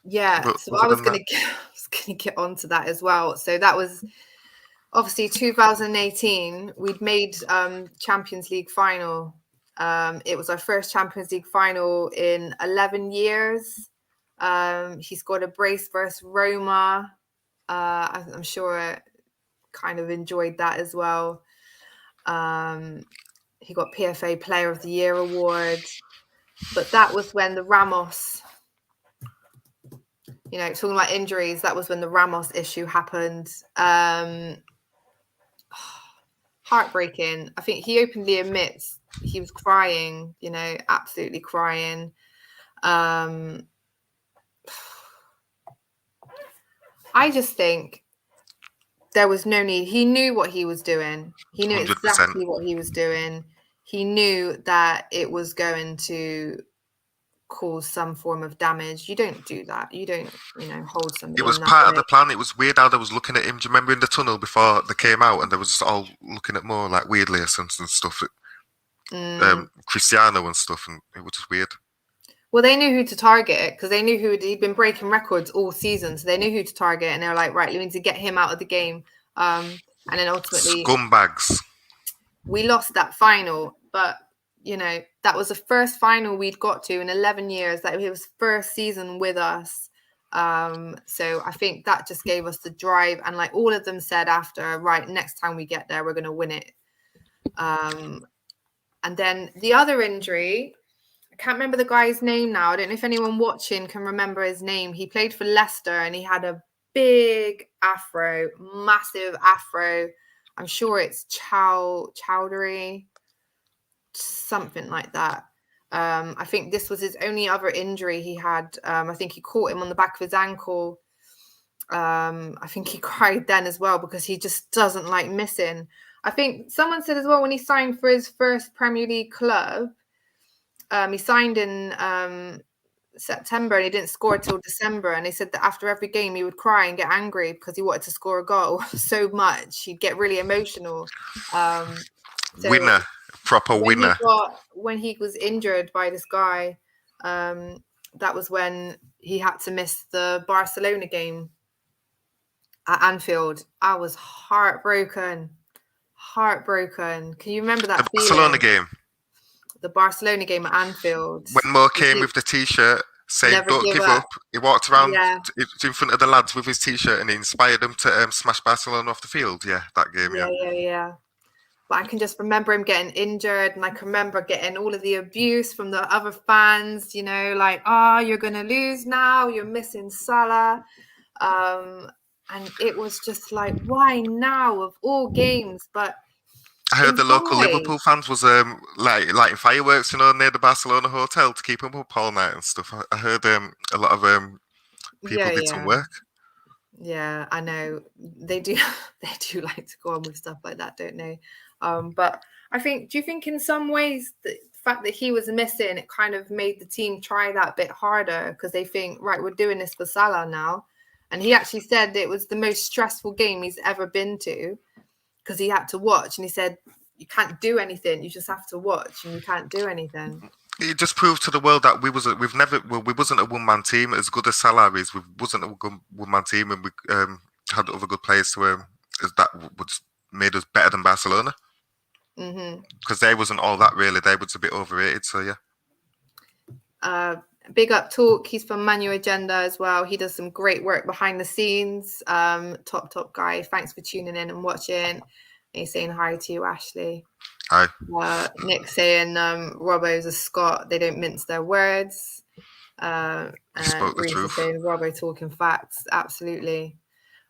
Yeah, But so I was going to get onto that as well. So that was obviously 2018. We'd made Champions League final. It was our first Champions League final in 11 years. He scored a brace versus Roma. I'm sure kind of enjoyed that as well. He got PFA Player of the Year award. But that was when the Ramos, talking about injuries, that was when the Ramos issue happened. Heartbreaking. I think he openly admits he was crying, absolutely crying. I just think there was no need. He knew what he was doing. He knew 100%. exactly what he was doing. He knew that it was going to cause some form of damage. You don't do that. You don't, hold somebody. It was part of the plan. It was weird how they was looking at him. Do you remember in the tunnel before they came out, and they was just all looking at more like weirdly and stuff, Cristiano and stuff, and it was just weird. Well, they knew who to target because they knew he'd been breaking records all season, so they knew who to target, and they were like, right, we need to get him out of the game. And then ultimately, scumbags. We lost that final, but that was the first final we'd got to in 11 years. That was his first season with us. So I think that just gave us the drive. And like all of them said after, right, next time we get there, we're going to win it. And then the other injury, I can't remember the guy's name now. I don't know if anyone watching can remember his name. He played for Leicester and he had a big afro, massive afro. I'm sure it's Chowdhury. Something like that. I think this was his only other injury he had. I think he caught him on the back of his ankle. I think he cried then as well because he just doesn't like missing. I think someone said as well when he signed for his first Premier League club, he signed in September and he didn't score till December. And they said that after every game he would cry and get angry because he wanted to score a goal so much. He'd get really emotional. Winner. Proper winner. When he was injured by this guy, that was when he had to miss the Barcelona game at Anfield. I was heartbroken. Can you remember that the Barcelona game? The Barcelona game at Anfield. When Mo came with the T-shirt, saying "Don't give up." He walked around in front of the lads with his T-shirt and he inspired them to smash Barcelona off the field. Yeah, that game. Yeah. But I can just remember him getting injured, and I can remember getting all of the abuse from the other fans, like, you're going to lose now, you're missing Salah. And it was just like, why now of all games? But I heard the local Liverpool fans was lighting fireworks, near the Barcelona hotel to keep them up all night and stuff. I heard a lot of people did some work. Yeah, I know they do. They do like to go on with stuff like that, don't they? But I think, do you think in some ways the fact that he was missing, it kind of made the team try that bit harder because they think, right, we're doing this for Salah now. And he actually said it was the most stressful game he's ever been to because he had to watch. And he said, you can't do anything. You just have to watch and you can't do anything. It just proved to the world that we wasn't a one-man team. As good as Salah is, we wasn't a one-man team, and we had other good players to that would made us better than Barcelona. Because they wasn't all that really. They was a bit overrated. So yeah. Big up Talk. He's from Manu Agenda as well. He does some great work behind the scenes. Top guy. Thanks for tuning in and watching. And he's saying hi to you, Ashley. Hi. Nick saying Robbo's a Scot. They don't mince their words. And spoke the truth. Saying Robbo talking facts. Absolutely.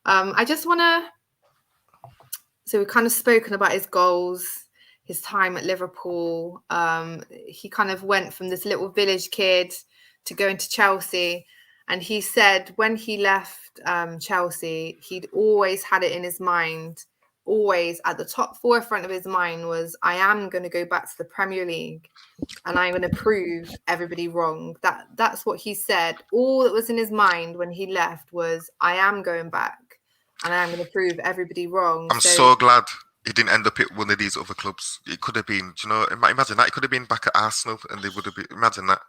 I just want to. So we've kind of spoken about his goals, his time at Liverpool. He kind of went from this little village kid to going to Chelsea. And he said when he left Chelsea, he'd always had it in his mind, always at the top forefront of his mind was, I am going to go back to the Premier League and I'm going to prove everybody wrong. That's what he said. All that was in his mind when he left was, I am going back and I am going to prove everybody wrong. I'm so glad he didn't end up at one of these other clubs. It could have been, do you know, imagine that. It could have been back at Arsenal and they would have been, imagine that.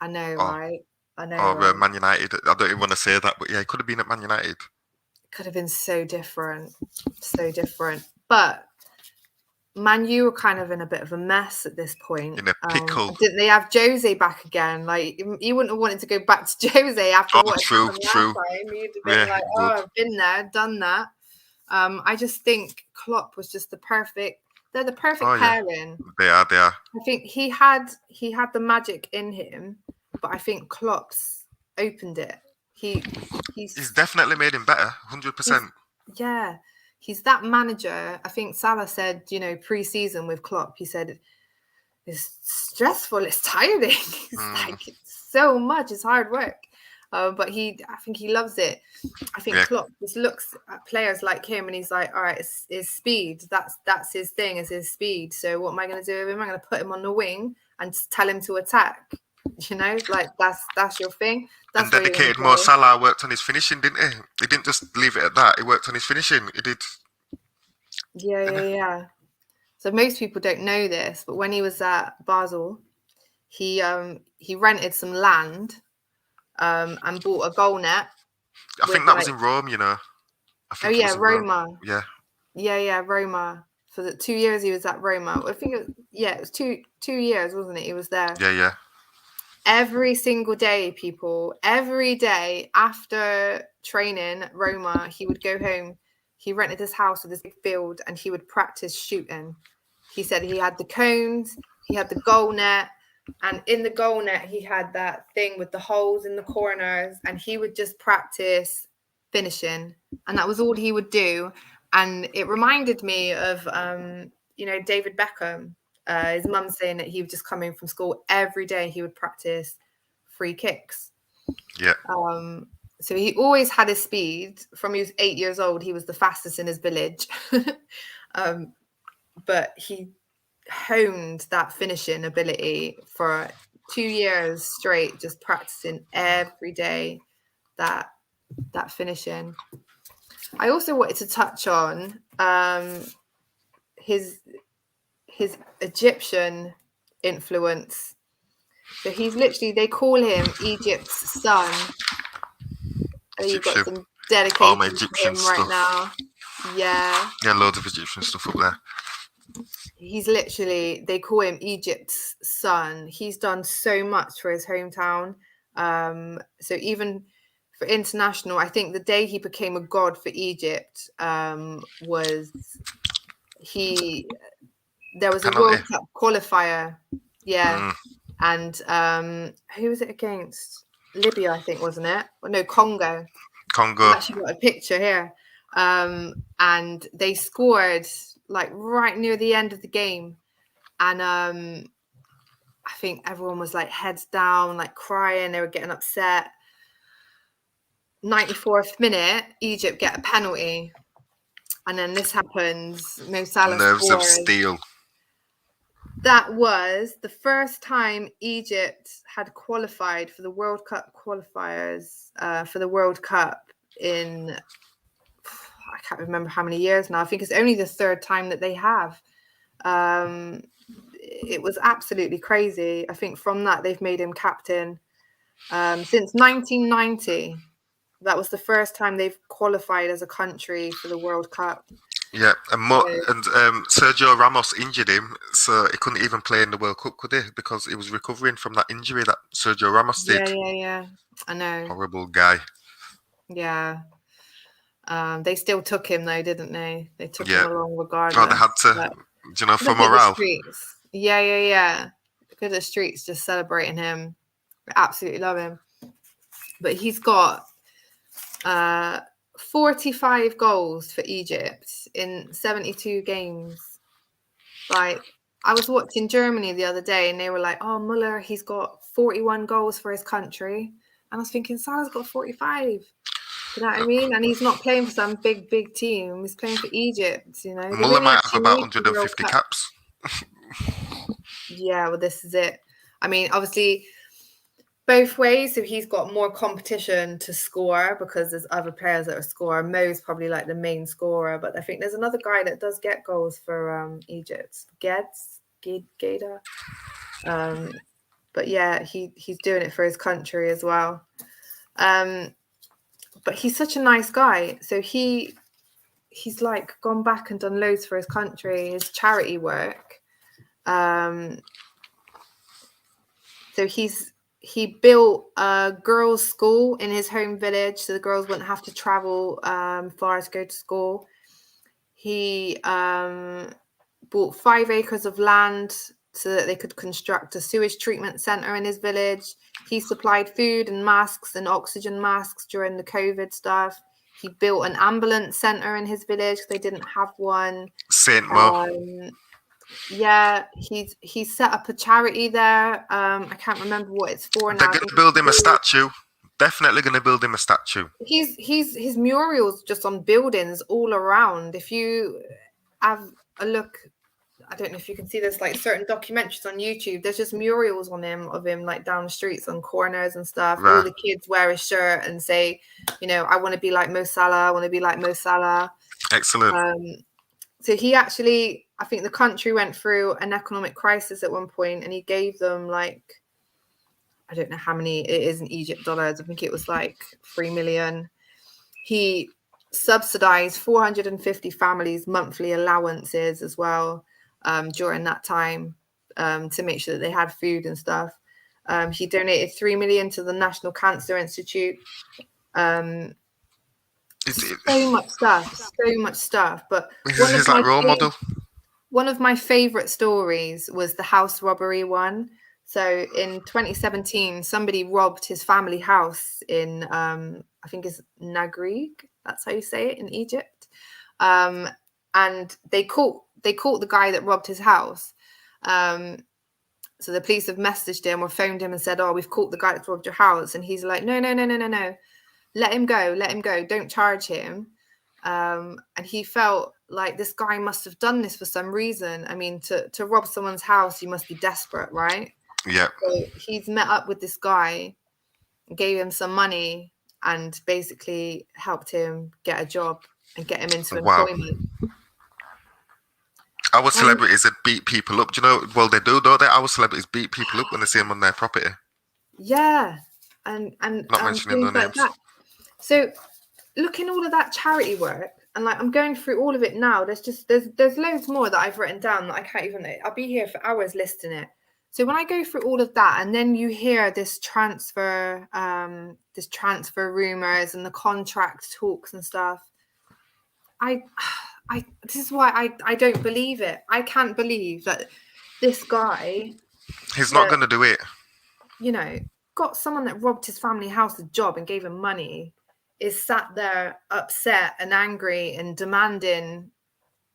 I know, Or, right? I know. Or right? Man United. I don't even want to say that, but yeah, it could have been at Man United. Could have been so different. So different. But Man U were kind of in a bit of a mess at this point. In a pickle. Didn't they have Jose back again? Like, you wouldn't have wanted to go back to Jose after what true. Last time. You'd have been like, I've been there, done that. I just think Klopp was just they're the perfect pairing. They are. I think he had the magic in him, but I think Klopp's opened it. He's definitely made him better, 100%. Yeah. He's that manager. I think Salah said, pre-season with Klopp, he said, it's stressful, it's tiring. It's so much, it's hard work. But I think he loves it. I think Klopp just looks at players like him and he's like, all right, it's speed. That's his thing, is his speed. So what am I going to do with him? I'm going to put him on the wing and just tell him to attack. Like that's your thing. That's and dedicated Mo Salah worked on his finishing, didn't he? He didn't just leave it at that. He worked on his finishing. He did. Yeah. So most people don't know this, but when he was at Basel, he rented some land and bought a goal net. I think that was in Rome, Roma. Yeah, Roma. For the 2 years he was at Roma. I think it was 2 years, wasn't it? He was there. Yeah. Every single day, people, every day after training at Roma, he would go home. He rented his house with this big field and he would practice shooting. He said he had the cones, he had the goal net, and in the goal net, he had that thing with the holes in the corners, and he would just practice finishing. And that was all he would do. And it reminded me of, David Beckham. His mum saying that he would just come in from school every day. He would practice free kicks. Yeah. So he always had his speed. From he was 8 years old, he was the fastest in his village. But he honed that finishing ability for 2 years straight, just practicing every day that finishing. I also wanted to touch on his Egyptian influence. So he's literally, they call him Egypt's son. You've got some dedication to him right now. Yeah, loads of Egyptian stuff up there. He's literally, they call him Egypt's son. He's done so much for his hometown. So even for international, I think the day he became a god for Egypt was there was a World Cup qualifier. Yeah. And who was it against? Libya, I think, wasn't it? Or no, Congo. I've actually got a picture here. And they scored like right near the end of the game. And I think everyone was like heads down, like crying. They were getting upset. 94th minute, Egypt get a penalty. And then this happens. Mo Salah nerves scores. Of steel. That was the first time Egypt had qualified for the World Cup qualifiers for the World Cup in, I can't remember how many years now. I think it's only the third time that they have. It was absolutely crazy. I think from that, they've made him captain since 1990. That was the first time they've qualified as a country for the World Cup. Yeah, and Sergio Ramos injured him, so he couldn't even play in the World Cup, could he? Because he was recovering from that injury that Sergio Ramos did. Yeah. I know. Horrible guy. Yeah. They still took him though, didn't they? They took him along regardless. Oh, they had to, for morale. Yeah. Look at the streets just celebrating him. I absolutely love him. But he's got 45 goals for Egypt in 72 games. Like, I was watching Germany the other day and they were like, oh, Muller, he's got 41 goals for his country. And I was thinking, Salah's got 45. You know what I mean? And he's not playing for some big team. He's playing for Egypt, you know. They've Muller only might have actually about made the World 150 Cup. caps. Yeah, well, this is it. I mean, obviously, both ways. So he's got more competition to score because there's other players that are scorer. Mo's probably like the main scorer, but I think there's another guy that does get goals for Egypt. Geda. But yeah, he's doing it for his country as well. But he's such a nice guy. So he's like gone back and done loads for his country, his charity work. So he built a girls' school in his home village, so the girls wouldn't have to travel far to go to school. He bought 5 acres of land so that they could construct a sewage treatment centre in his village. He supplied food and masks and oxygen masks during the COVID stuff. He built an ambulance centre in his village because they didn't have one. Saint Mo. Yeah, he's set up a charity there. I can't remember what it's for now. They're going to build him a statue. Definitely going to build him a statue. His murals just on buildings all around. If you have a look, I don't know if you can see, there's like certain documentaries on YouTube. There's just murals on him of him like down the streets on corners and stuff. Right. All the kids wear his shirt and say, you know, I want to be like Mo Salah. I want to be like Mo Salah. Excellent. So he actually, I think the country went through an economic crisis at one point, and he gave them like, I don't know how many it is in Egypt dollars. I think it was like 3 million. He subsidized 450 families' monthly allowances as well during that time to make sure that they had food and stuff. He donated 3 million to the National Cancer Institute. So much stuff. But He's like role model. One of my favorite stories was the house robbery one. So in 2017, somebody robbed his family house in, I think it's Nagrig. That's how you say it in Egypt. And they caught the guy that robbed his house. So the police have messaged him or phoned him and said, "Oh, we've caught the guy that robbed your house." And he's like, "No. Let him go. Don't charge him." And he felt like this guy must have done this for some reason. I mean, to rob someone's house, you must be desperate, right? Yeah. So he's met up with this guy, gave him some money, and basically helped him get a job and get him into employment. Our celebrities that beat people up, do you know? Well, they do, don't they? Our celebrities beat people up when they see them on their property. Yeah, and not mentioning things their like names. that. So, looking all of that charity work, and like I'm going through all of it now. There's loads more that I've written down that I can't even. I'll be here for hours listing it. So when I go through all of that, and then you hear this transfer rumors and the contract talks and stuff, this is why I don't believe it. I can't believe that this guy, he's not going to do it. You know, got someone that robbed his family house a job and gave him money, is sat there upset and angry and demanding.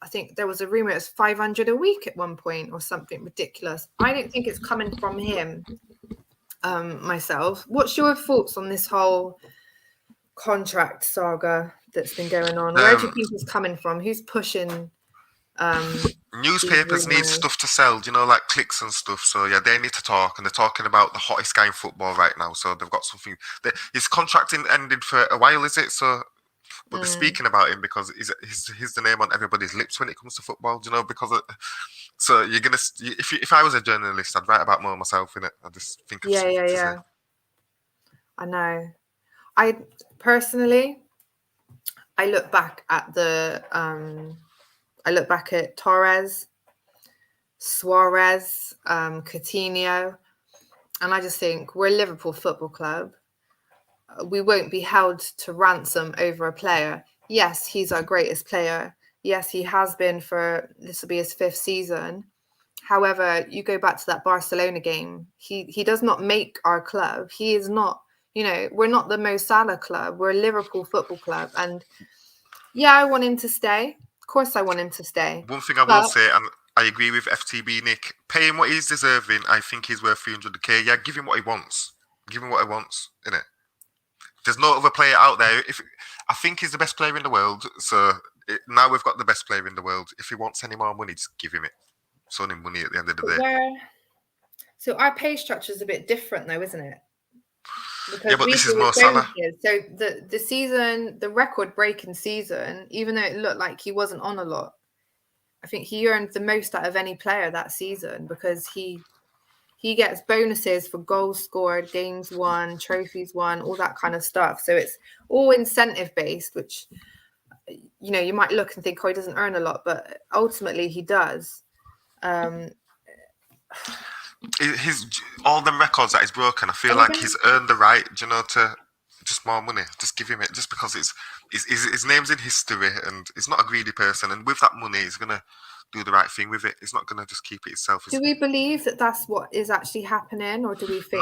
I think there was a rumor it was 500 a week at one point or something ridiculous. I don't think it's coming from him myself. What's your thoughts on this whole contract saga that's been going on? Where do you think it's coming from? Who's pushing? Newspapers need stuff to sell, you know, like clicks and stuff. So yeah, they need to talk, and they're talking about the hottest guy in football right now. So they've got something. His contract ended for a while, is it? So, but they're speaking about him because he's the name on everybody's lips when it comes to football. Do you know? So you're gonna. If I was a journalist, I'd write about Mo myself, innit? I just think of something to say. I know. I personally, I look back at Torres, Suarez, Coutinho, and I just think we're a Liverpool Football Club. We won't be held to ransom over a player. Yes, he's our greatest player. Yes, he has been this will be his 5th season. However, you go back to that Barcelona game. He does not make our club. He is not, you know, we're not the Mo Salah club. We're a Liverpool Football Club. And yeah, I want him to stay. Of course I want him to stay. One thing I will say, and I agree with FTB Nick, pay him what he's deserving. I think he's worth 300k. Yeah, give him what he wants. Give him what he wants, innit? There's no other player out there. I think he's the best player in the world. So now we've got the best player in the world. If he wants any more money, just give him it. It's only money at the end of the day. So our pay structure is a bit different, though, isn't it? Because but this is Mo Salah. So the season, the record-breaking season, even though it looked like he wasn't on a lot, I think he earned the most out of any player that season because he gets bonuses for goals scored, games won, trophies won, all that kind of stuff. So it's all incentive-based, which, you might look and think, oh, he doesn't earn a lot, but ultimately he does. All the records that he's broken, I feel like he's earned the right, to just more money. Just give him it, just because his name's in history, and he's not a greedy person. And with that money, he's gonna do the right thing with it. He's not gonna just keep it himself. Do we believe that that's what is actually happening, or do we think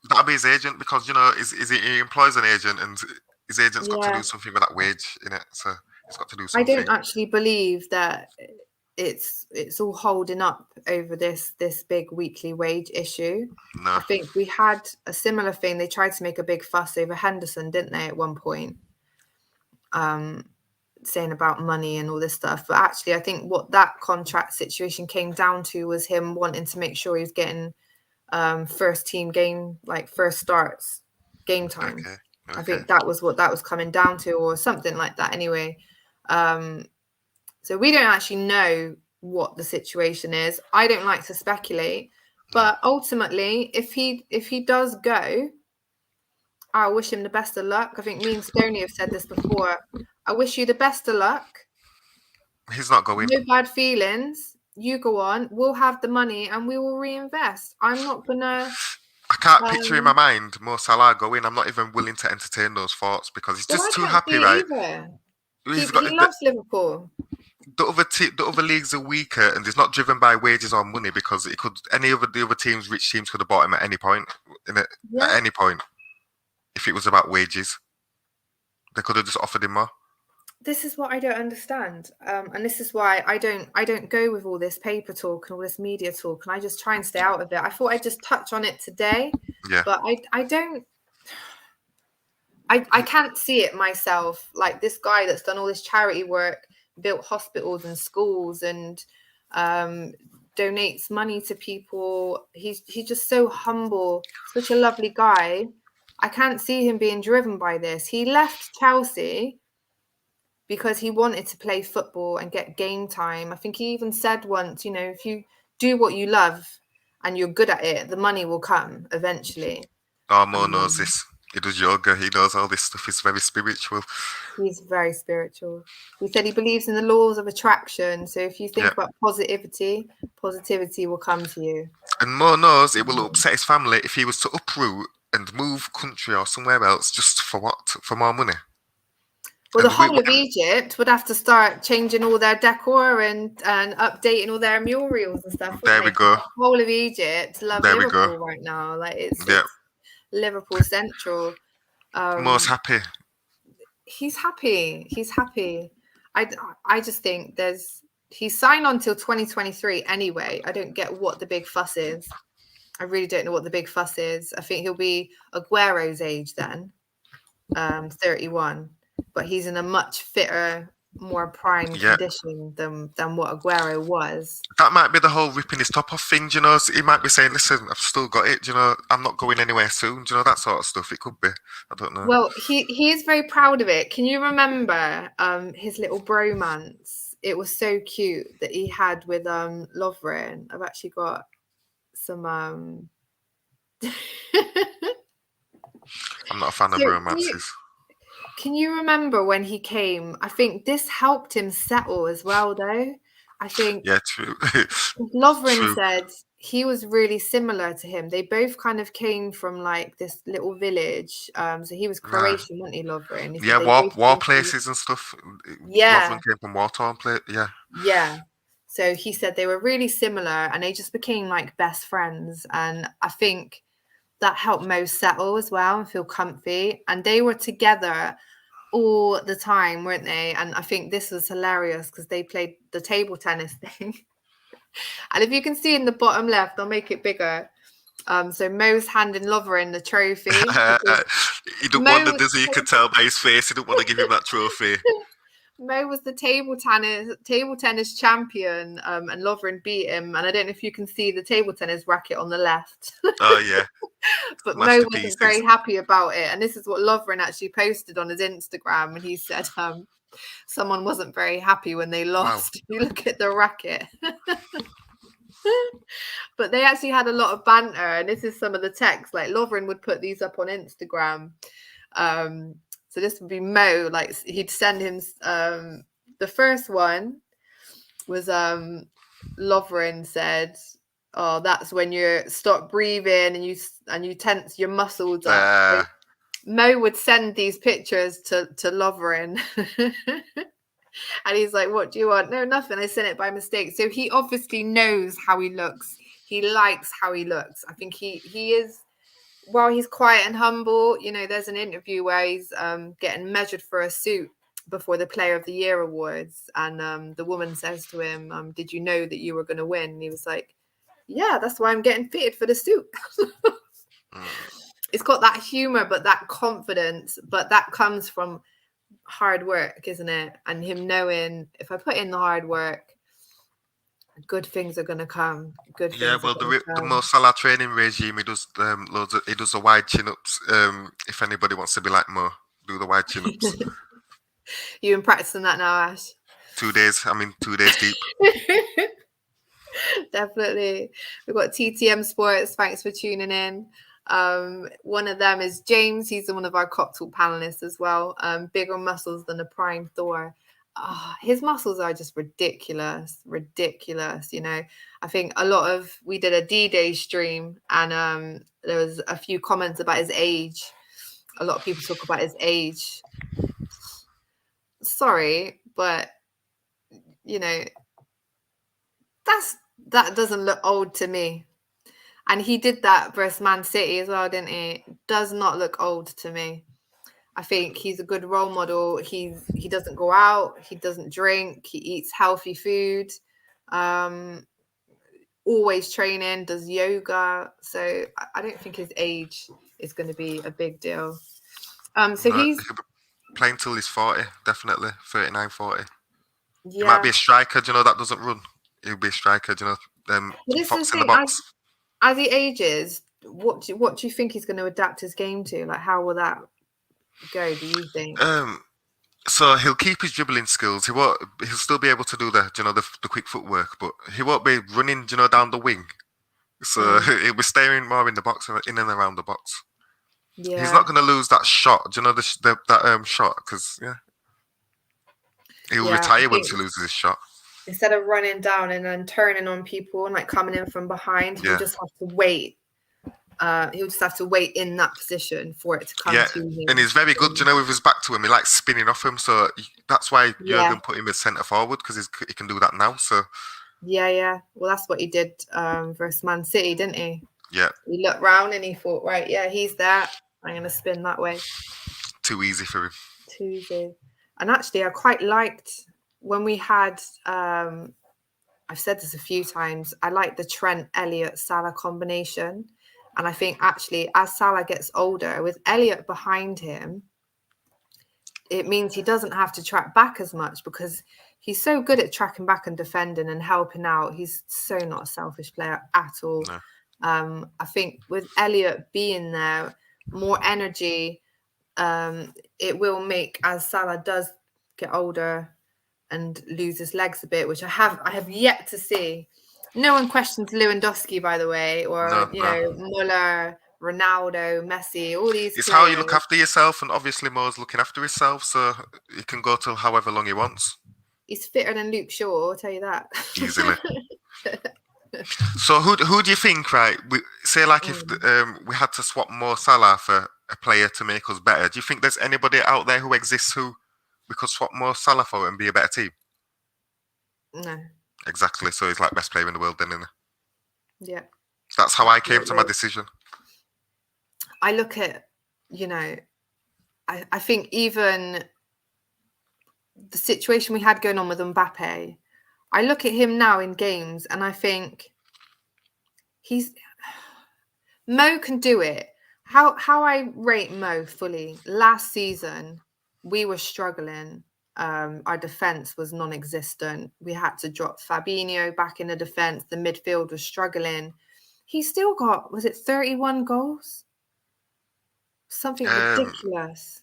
that'll be his agent? Because he employs an agent, and his agent's got to do something with that wage in it. So he's got to do something. I don't actually believe that it's all holding up over this big weekly wage issue. No. I think we had a similar thing. They tried to make a big fuss over Henderson, didn't they, at one point? Saying about money and all this stuff. But actually, I think what that contract situation came down to was him wanting to make sure he was getting first team game, like first starts, game time. Okay. I think that was what that was coming down to, or something like that anyway. So we don't actually know what the situation is. I don't like to speculate, but ultimately, if he does go, I wish him the best of luck. I think me and Stoney have said this before. I wish you the best of luck. He's not going. No bad feelings. You go on. We'll have the money and we will reinvest. I'm not gonna. I can't picture in my mind Mo Salah going. I'm not even willing to entertain those thoughts because he's just too happy, right? He loves Liverpool. The other leagues are weaker, and it's not driven by wages or money because the other teams, rich teams, could have bought him at any point. At any point, if it was about wages, they could have just offered him more. This is what I don't understand, and this is why I don't go with all this paper talk and all this media talk, and I just try and stay out of it. I thought I'd just touch on it today, but I don't. I can't see it myself. Like this guy that's done all this charity work, built hospitals and schools, and donates money to people. He's just so humble, such a lovely guy. I can't see him being driven by this. He left Chelsea because he wanted to play football and get game time. I think he even said once, if you do what you love and you're good at it, the money will come eventually. Oh, Mo knows this. He does yoga. He knows all this stuff. He's very spiritual. He's very spiritual. He said he believes in the laws of attraction. So if you think about positivity will come to you. And Mo knows it will upset his family if he was to uproot and move country or somewhere else just for what? For more money. Well, the whole of Egypt would have to start changing all their decor and updating all their murals and stuff. There we go. The whole of Egypt loves Liverpool right now. Like it's Liverpool Central. Mo's happy. He's happy. He's happy. I just think he's signed on till 2023 anyway. I don't get what the big fuss is. I really don't know what the big fuss is. I think he'll be Aguero's age then, 31. But he's in a much fitter, more prime condition than what Aguero was. That might be the whole ripping his top off thing, So he might be saying, listen, I've still got it, I'm not going anywhere soon, that sort of stuff. It could be. I don't know. Well, he is very proud of it. Can you remember his little bromance? It was so cute that he had with Lovren. I've actually got some... I'm not a fan of romances. Can you remember when he came? I think this helped him settle as well, though. I think. Yeah, true. Lovren said he was really similar to him. They both kind of came from like this little village. So he was Croatian, wasn't he, Lovren? Yeah, war places and stuff. Yeah. Lovren came from war-torn place. Yeah. Yeah. So he said they were really similar, and they just became like best friends. And I think that helped Mo settle as well and feel comfy. And they were together all the time, weren't they? And I think this was hilarious because they played the table tennis thing. And if you can see in the bottom left, I'll make it bigger. So Mo's handing Lovren the trophy. He don't Mo want to, was does he? You could tell by his face. He don't want to give him that trophy. Mo was the table tennis champion, and Lovren beat him. And I don't know if you can see the table tennis racket on the left. Oh yeah. But Smashed Mo to wasn't pieces. very happy about it. And this is what Lovren actually posted on his Instagram. And he said someone wasn't very happy when they lost. Wow. You look at the racket. But they actually had a lot of banter. And this is some of the text. Like Lovren would put these up on Instagram. So this would be Mo. Like he'd send him. The first one was Lovren said, "Oh, that's when you stop breathing and you tense your muscles up." So Mo would send these pictures to Lovren. And he's like, "What do you want?" "No, nothing. I sent it by mistake." So he obviously knows how he looks. He likes how he looks. I think he is, while he's quiet and humble, you know, there's an interview where he's getting measured for a suit before the Player of the Year awards. And the woman says to him, "Did you know that you were going to win?" And he was like, "Yeah, that's why I'm getting fitted for the suit." It's got that humor, but that confidence, but that comes from hard work, isn't it? And him knowing, if I put in the hard work, good things are going to come. Good things. Yeah, well, the Mo Salah training regime, he does he does the wide chin-ups. If anybody wants to be like Mo, do the wide chin-ups. You been practicing that now, Ash? 2 days. I mean, 2 days deep. Definitely. We've got TTM Sports. Thanks for tuning in. One of them is James. He's one of our Kop Talk panelists as well. Bigger muscles than a prime Thor. His muscles are just ridiculous. You know, I think we did a D-Day stream, and there was a few comments about his age. A lot of people talk about his age. Sorry, but you know, that doesn't look old to me. And he did that versus Man City as well, didn't he? Does not look old to me. I think he's a good role model. He doesn't go out. He doesn't drink. He eats healthy food. Always training, does yoga. So I don't think his age is going to be a big deal. So he'll be playing till he's 40, definitely 39, 40. Yeah. He might be a striker, do you know, that doesn't run. He'll be a striker, do you know, fox in the box. As he ages, what do you think he's going to adapt his game to? Like, how will that go, do you think? So he'll keep his dribbling skills. He'll still be able to do the quick footwork, but he won't be running, down the wing. So he'll be staying more in the box, in and around the box. Yeah. He's not going to lose that shot. Do you know that shot? Because he'll retire once he loses his shot. Instead of running down and then turning on people and like coming in from behind, he'll just have to wait. He'll just have to wait in that position for it to come to him. And he's very good, with his back to him. He likes spinning off him, so that's why Jurgen put him as centre forward, because he can do that now. So yeah. Well, that's what he did versus Man City, didn't he? Yeah. He looked round and he thought, right, yeah, he's there. I'm going to spin that way. Too easy for him. Too easy. And actually, I quite liked when we had. I've said this a few times. I like the Trent Elliott Salah combination. And I think actually, as Salah gets older, with Elliott behind him, it means he doesn't have to track back as much, because he's so good at tracking back and defending and helping out. He's so not a selfish player at all. No. I think with Elliott being there, more energy, it will make, as Salah does get older and lose his legs a bit, which I have yet to see. No one questions Lewandowski, by the way, or know, Muller, Ronaldo, Messi, all these. It's players. How you look after yourself, and obviously Mo's looking after himself, so he can go till however long he wants. He's fitter than Luke Shaw, I'll tell you that. Easily. So who do you think, right? If we had to swap Mo Salah for a player to make us better, do you think there's anybody out there who exists who we could swap Mo Salah for and be a better team? No. Exactly. So he's like best player in the world then, isn't he? Yeah. That's how I came to my decision. I look at, I think even the situation we had going on with Mbappe, I look at him now in games and I think Mo can do it. How I rate Mo fully. Last season, we were struggling. Our defense was non-existent. We had to drop Fabinho back in the defense. The midfield was struggling. He still got, was it 31 goals? Something ridiculous.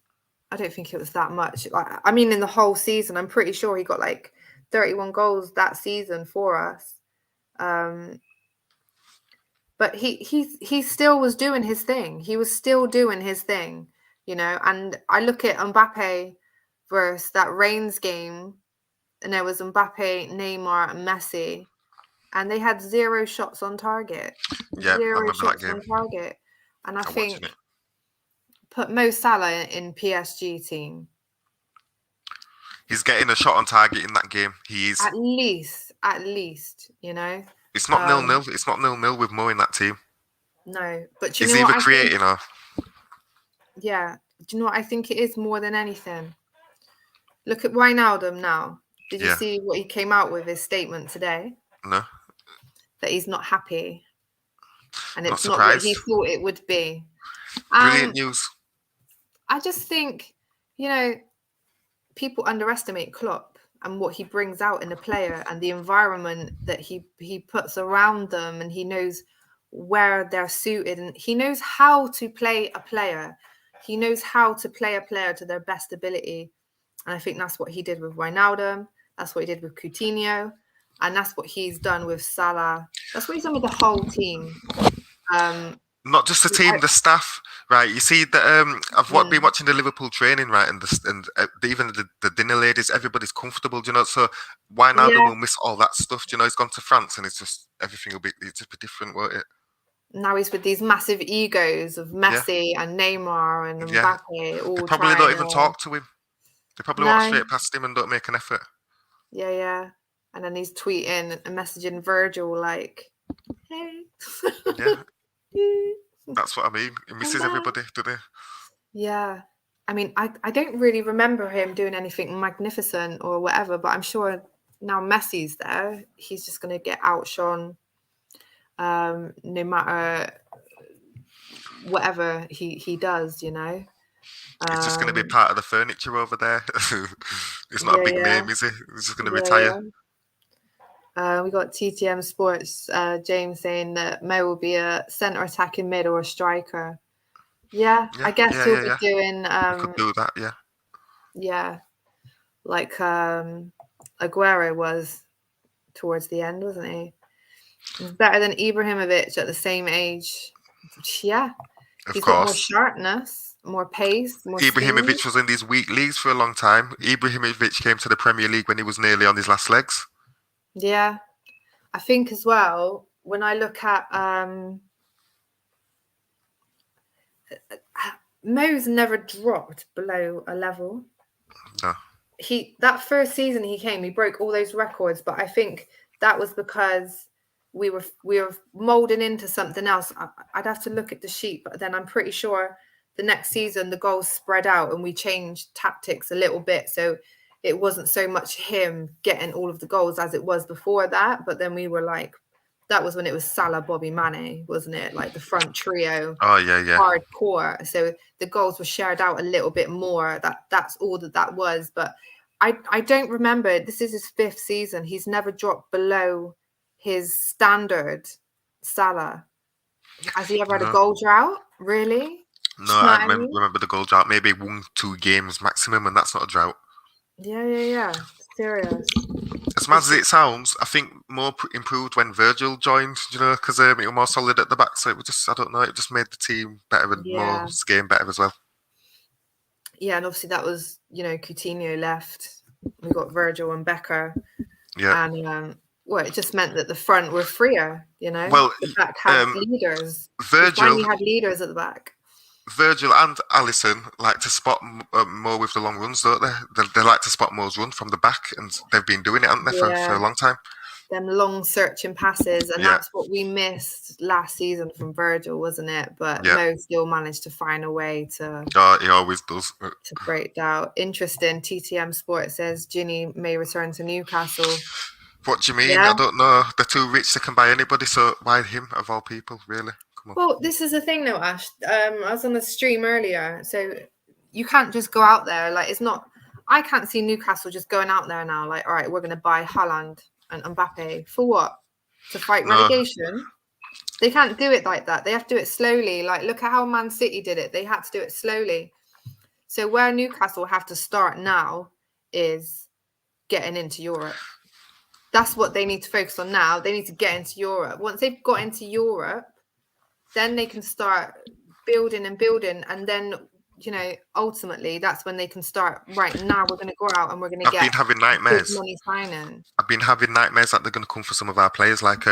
I don't think it was that much. I mean, in the whole season, I'm pretty sure he got like 31 goals that season for us. But he still was doing his thing. He was still doing his thing, you know. And I look at Mbappe versus that Reigns game, and there was Mbappe, Neymar, and Messi, and they had 0 shots on target. Yeah, I 0 remember that shots game. on target. And I I'm think watching it. put Mo Salah in PSG team. He's getting a shot on target in that game. He is. At least, you know. It's not 0-0. It's not 0-0 with Mo in that team. No, but you He's know either what creating or. Yeah. Do you know what I think it is more than anything? Look at Wijnaldum now. Did you see what he came out with, his statement today? No. That he's not happy. And it's Not not what surprised. he thought it would be. Brilliant news. I just think, you know, people underestimate Klopp and what he brings out in a player and the environment that he puts around them, and he knows where they're suited, and he knows how to play a player. He knows how to play a player to their best ability. And I think that's what he did with Wijnaldum. That's what he did with Coutinho. And that's what he's done with Salah. That's what he's done with the whole team. Not just the team, the staff, right? You see that I've been watching the Liverpool training, right, and even the dinner ladies, everybody's comfortable, you know. So Wijnaldum will miss all that stuff, you know. He's gone to France, and it's just everything will be different, won't it? Now he's with these massive egos of Messi and Neymar and Mbappe. All they probably don't even talk to him. They probably walk straight past him and don't make an effort. Yeah. And then he's tweeting and messaging Virgil like, "Hey." Yeah. That's what I mean. He misses everybody, doesn't he? Yeah. I mean, I don't really remember him doing anything magnificent or whatever, but I'm sure now Messi's there, he's just going to get outshone no matter whatever he does, you know. He's just going to be part of the furniture over there. He's not a big name, is he? He's just going to retire. We got TTM Sports, James saying that Mo will be a centre attacking mid or a striker. Yeah, I guess he'll be doing. He could do that, yeah. Yeah, like Aguero was towards the end, wasn't he? He's better than Ibrahimovic at the same age. Yeah, of course. Got more sharpness, more pace, more Ibrahimovic speed. was in these weak leagues for a long time. Ibrahimovic came to the Premier League when he was nearly on his last legs. Yeah, I think as well, when I look at Mo's never dropped below a level. No. That first season he came, he broke all those records, but I think that was because we were molding into something else. I'd have to look at the sheet, but then I'm pretty sure the next season the goals spread out and we changed tactics a little bit, so it wasn't so much him getting all of the goals as it was before that. But then we were like, that was when it was Salah, Bobby, Mane, wasn't it? Like the front trio. Oh yeah. Hardcore. So the goals were shared out a little bit more. That's all that was. But I don't remember. This is his 5th season. He's never dropped below his standard. Salah. Has he ever had a goal drought? Really? No, I remember the goal drought. Maybe 1-2 games maximum, and that's not a drought. Yeah. Serious. As mad as it sounds, I think more improved when Virgil joined, you know, because it was more solid at the back. So it was just, I don't know, it just made the team better and Mo's game better as well. Yeah, and obviously that was, you know, Coutinho left. We got Virgil and Becker. Yeah. And it just meant that the front were freer, you know. Well, the back had leaders. Virgil had leaders at the back. Virgil and Alisson like to spot Mo with the long runs, don't they? They like to spot Mo's run from the back, and they've been doing it, haven't they, for a long time? Them long searching passes, and that's what we missed last season from Virgil, wasn't it? But Mo still managed to find a way to. Oh, he always does. To break down. Interesting. TTM Sport says Ginny may return to Newcastle. What do you mean? I don't know. They're too rich. They can buy anybody. So why him of all people? Really? come on. Well, this is the thing though, Ash. I was on a stream earlier, so you can't just go out there. Like, it's not. I can't see Newcastle just going out there now. Like, all right, we're going to buy Haaland and Mbappe for what? To fight No. relegation? They can't do it like that. They have to do it slowly. Like, look at how Man City did it. They had to do it slowly. So where Newcastle have to start now is getting into Europe. That's what they need to focus on now. They need to get into Europe. Once they've got into Europe, then they can start building, and then, you know, ultimately that's when they can start. Right now, we're going to go out and we're going to get. I've been having nightmares. Money signing. I've been having nightmares that they're going to come for some of our players, like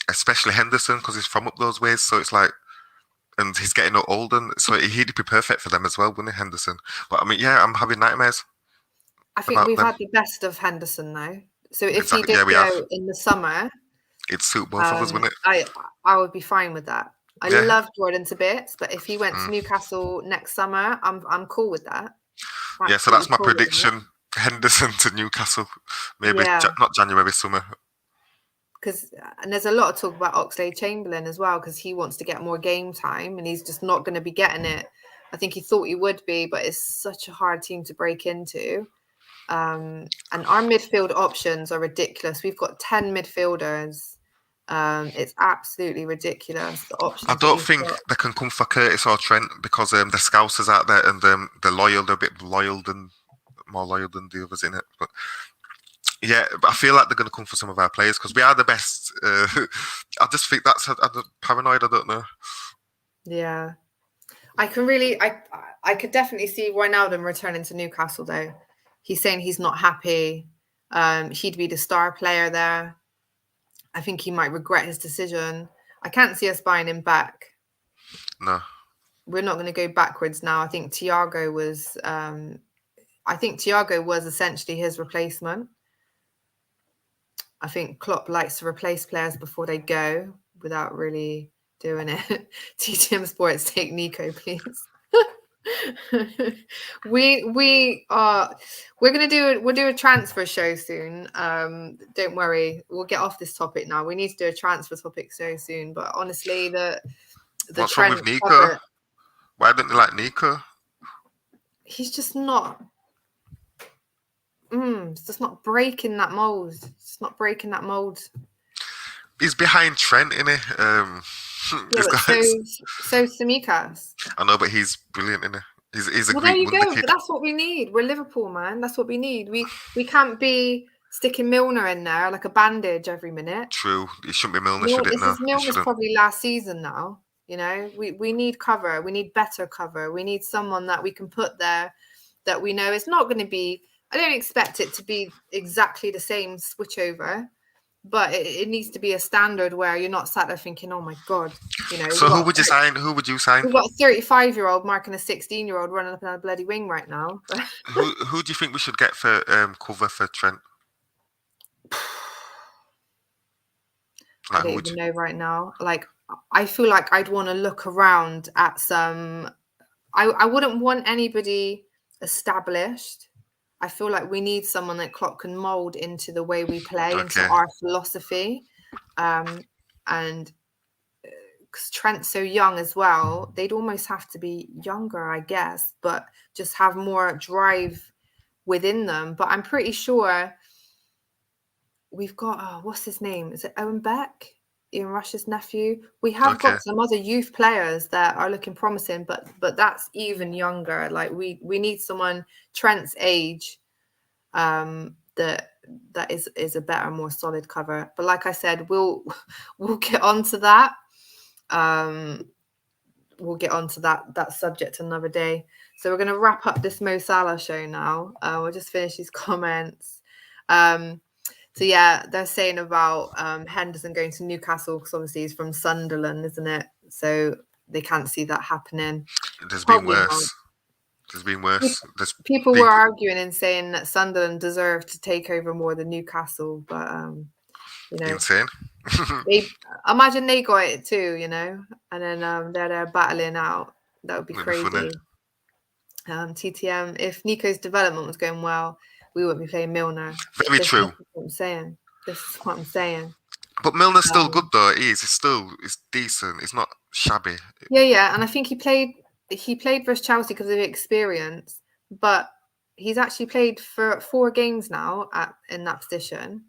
especially Henderson, because he's from up those ways. So it's like, and he's getting older, so he'd be perfect for them as well, wouldn't he, Henderson? But I mean, yeah, I'm having nightmares. I think we've had the best of Henderson now. So if he did go in the summer, it'd suit both of us, wouldn't it? I would be fine with that. I love Jordan to bits, but if he went to Newcastle next summer, I'm cool with that. Yeah, so that's my prediction. Henderson to Newcastle, maybe not January, summer. And there's a lot of talk about Oxlade-Chamberlain as well, because he wants to get more game time and he's just not going to be getting it. I think he thought he would be, but it's such a hard team to break into. And our midfield options are ridiculous. We've got 10 midfielders. It's absolutely ridiculous. The options. I don't think they can come for Curtis or Trent because the Scousers out there and they're loyal. They're a bit more loyal than the others in it. But yeah, but I feel like they're going to come for some of our players because we are the best. I just think that's paranoid. I don't know. Yeah, I could definitely see Wijnaldum returning to Newcastle though. He's saying he's not happy. He'd be the star player there. I think he might regret his decision. I can't see us buying him back. No. We're not going to go backwards now. I think Thiago was essentially his replacement. I think Klopp likes to replace players before they go without really doing it. TTM Sports, take Nico, please. We'll do a transfer show soon. Don't worry, we'll get off this topic now. We need to do a transfer topic so soon. But honestly, what's wrong with Nico? Why don't you like Nico? He's just not. It's just not breaking that mold. It's not breaking that mold. He's behind Trent, isn't he? So Tsimikas. I know, but he's brilliant, isn't he? He's a well, great there you go. kid. But that's what we need. We're Liverpool, man. That's what we need. We can't be sticking Milner in there like a bandage every minute. True. It shouldn't be Milner, should it? No, Milner's probably last season now. You know, we need cover. We need better cover. We need someone that we can put there that we know is not going to be. I don't expect it to be exactly the same switchover, but it needs to be a standard where you're not sat there thinking, "Oh my god," you know. So who would you sign? Who would you sign? We've got a 35-year-old marking a 16-year-old running up in a bloody wing right now. Who do you think we should get for cover for Trent? I don't even know right now. Like, I feel like I'd want to look around at some. I wouldn't want anybody established. I feel like we need someone that Klopp can mold into the way we play, into our philosophy. And because Trent's so young as well, they'd almost have to be younger, I guess, but just have more drive within them. But I'm pretty sure we've got, what's his name? Is it Owen Beck? Ian Rush's nephew. We have got some other youth players that are looking promising, but that's even younger. Like we need someone Trent's age that is a better, more solid cover. But like I said, we'll get onto that. We'll get onto that subject another day. So we're going to wrap up this Mo Salah show now. We'll just finish these comments. So yeah, they're saying about Henderson going to Newcastle because obviously he's from Sunderland, isn't it? So they can't see that happening. There's been worse. There's been worse. People were arguing and saying that Sunderland deserved to take over more than Newcastle, but you know, insane. Imagine they got it too, you know, and then they're battling out. That would be crazy. TTM, if Nico's development was going well, we wouldn't be playing Milner. Very true. This is what I'm saying. But Milner's still good though. It's decent. It's not shabby. Yeah, and I think he played versus Chelsea because of experience, but he's actually played for 4 games now in that position.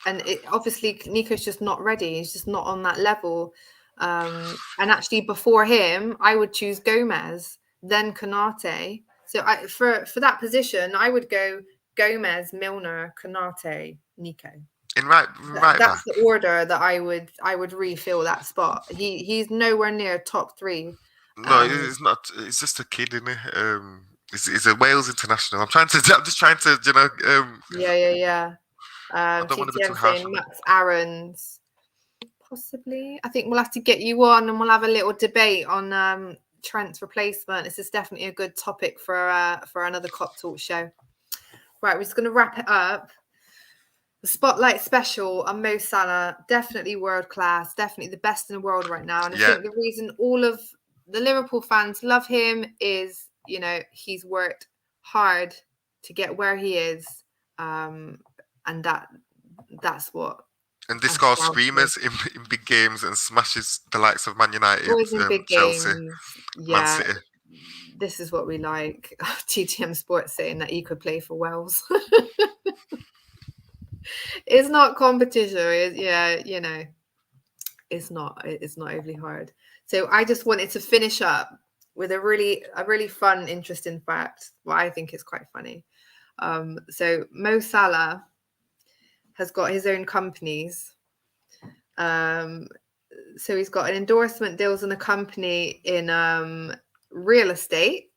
And obviously Nico's just not ready. He's just not on that level. And actually before him, I would choose Gomez, then Konate. So for that position, I would go Gomez, Milner, Konate, Nico. In right That's back. the order that I would refill that spot. He's nowhere near top 3. No, it's not. It's just a kid, isn't it? He's a Wales international. I'm just trying to, Yeah. I don't want to be too TTM harsh saying on it. Max Aarons. Possibly. I think we'll have to get you on and we'll have a little debate on Trent's replacement. This is definitely a good topic for another Kop Talk show. Right, we're just going to wrap it up. The spotlight special on Mo Salah, definitely world class, definitely the best in the world right now. And I think the reason all of the Liverpool fans love him is, he's worked hard to get where he is, and that's what. And this guy screamers in big games and smashes the likes of Man United, Always in big Chelsea, games. Man City. This is what we like. TTM Sports saying that he could play for Wales. It's not competition. It's not overly hard. So I just wanted to finish up with a really fun, interesting fact. Well, I think it's quite funny. So Mo Salah has got his own companies. So he's got an endorsement deals in a company in real estate,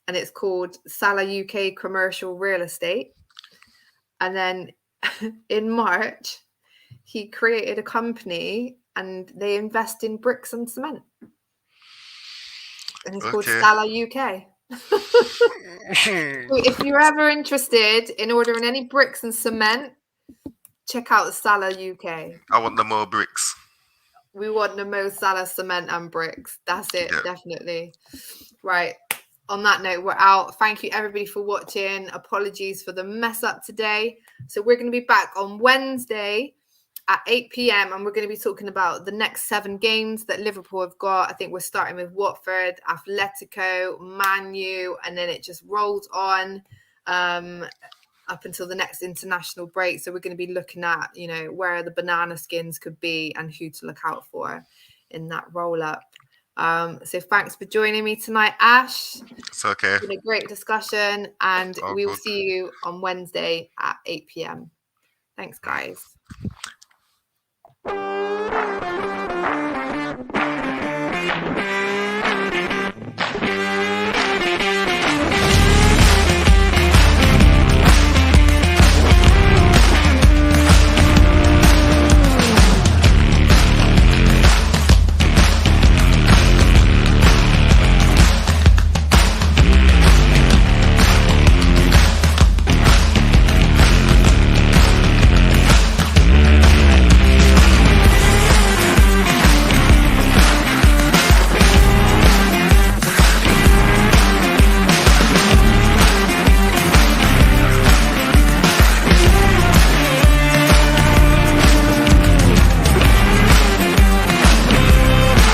and it's called Salah UK Commercial Real Estate. And then in March, he created a company and they invest in bricks and cement. And it's called Salah UK. If you're ever interested in ordering any bricks and cement, check out Salah UK. I want the more bricks. We want the Mo Salah cement and bricks. That's it, definitely. Right. On that note, we're out. Thank you, everybody, for watching. Apologies for the mess up today. So we're going to be back on Wednesday at 8 p.m. and we're going to be talking about the next 7 games that Liverpool have got. I think we're starting with Watford, Atletico, Man U, and then it just rolls on up until the next international break. So we're going to be looking at, where the banana skins could be and who to look out for in that roll up. So thanks for joining me tonight, Ash. It's okay. It's been a great discussion and we will see you on Wednesday at 8 p.m. Thanks, guys.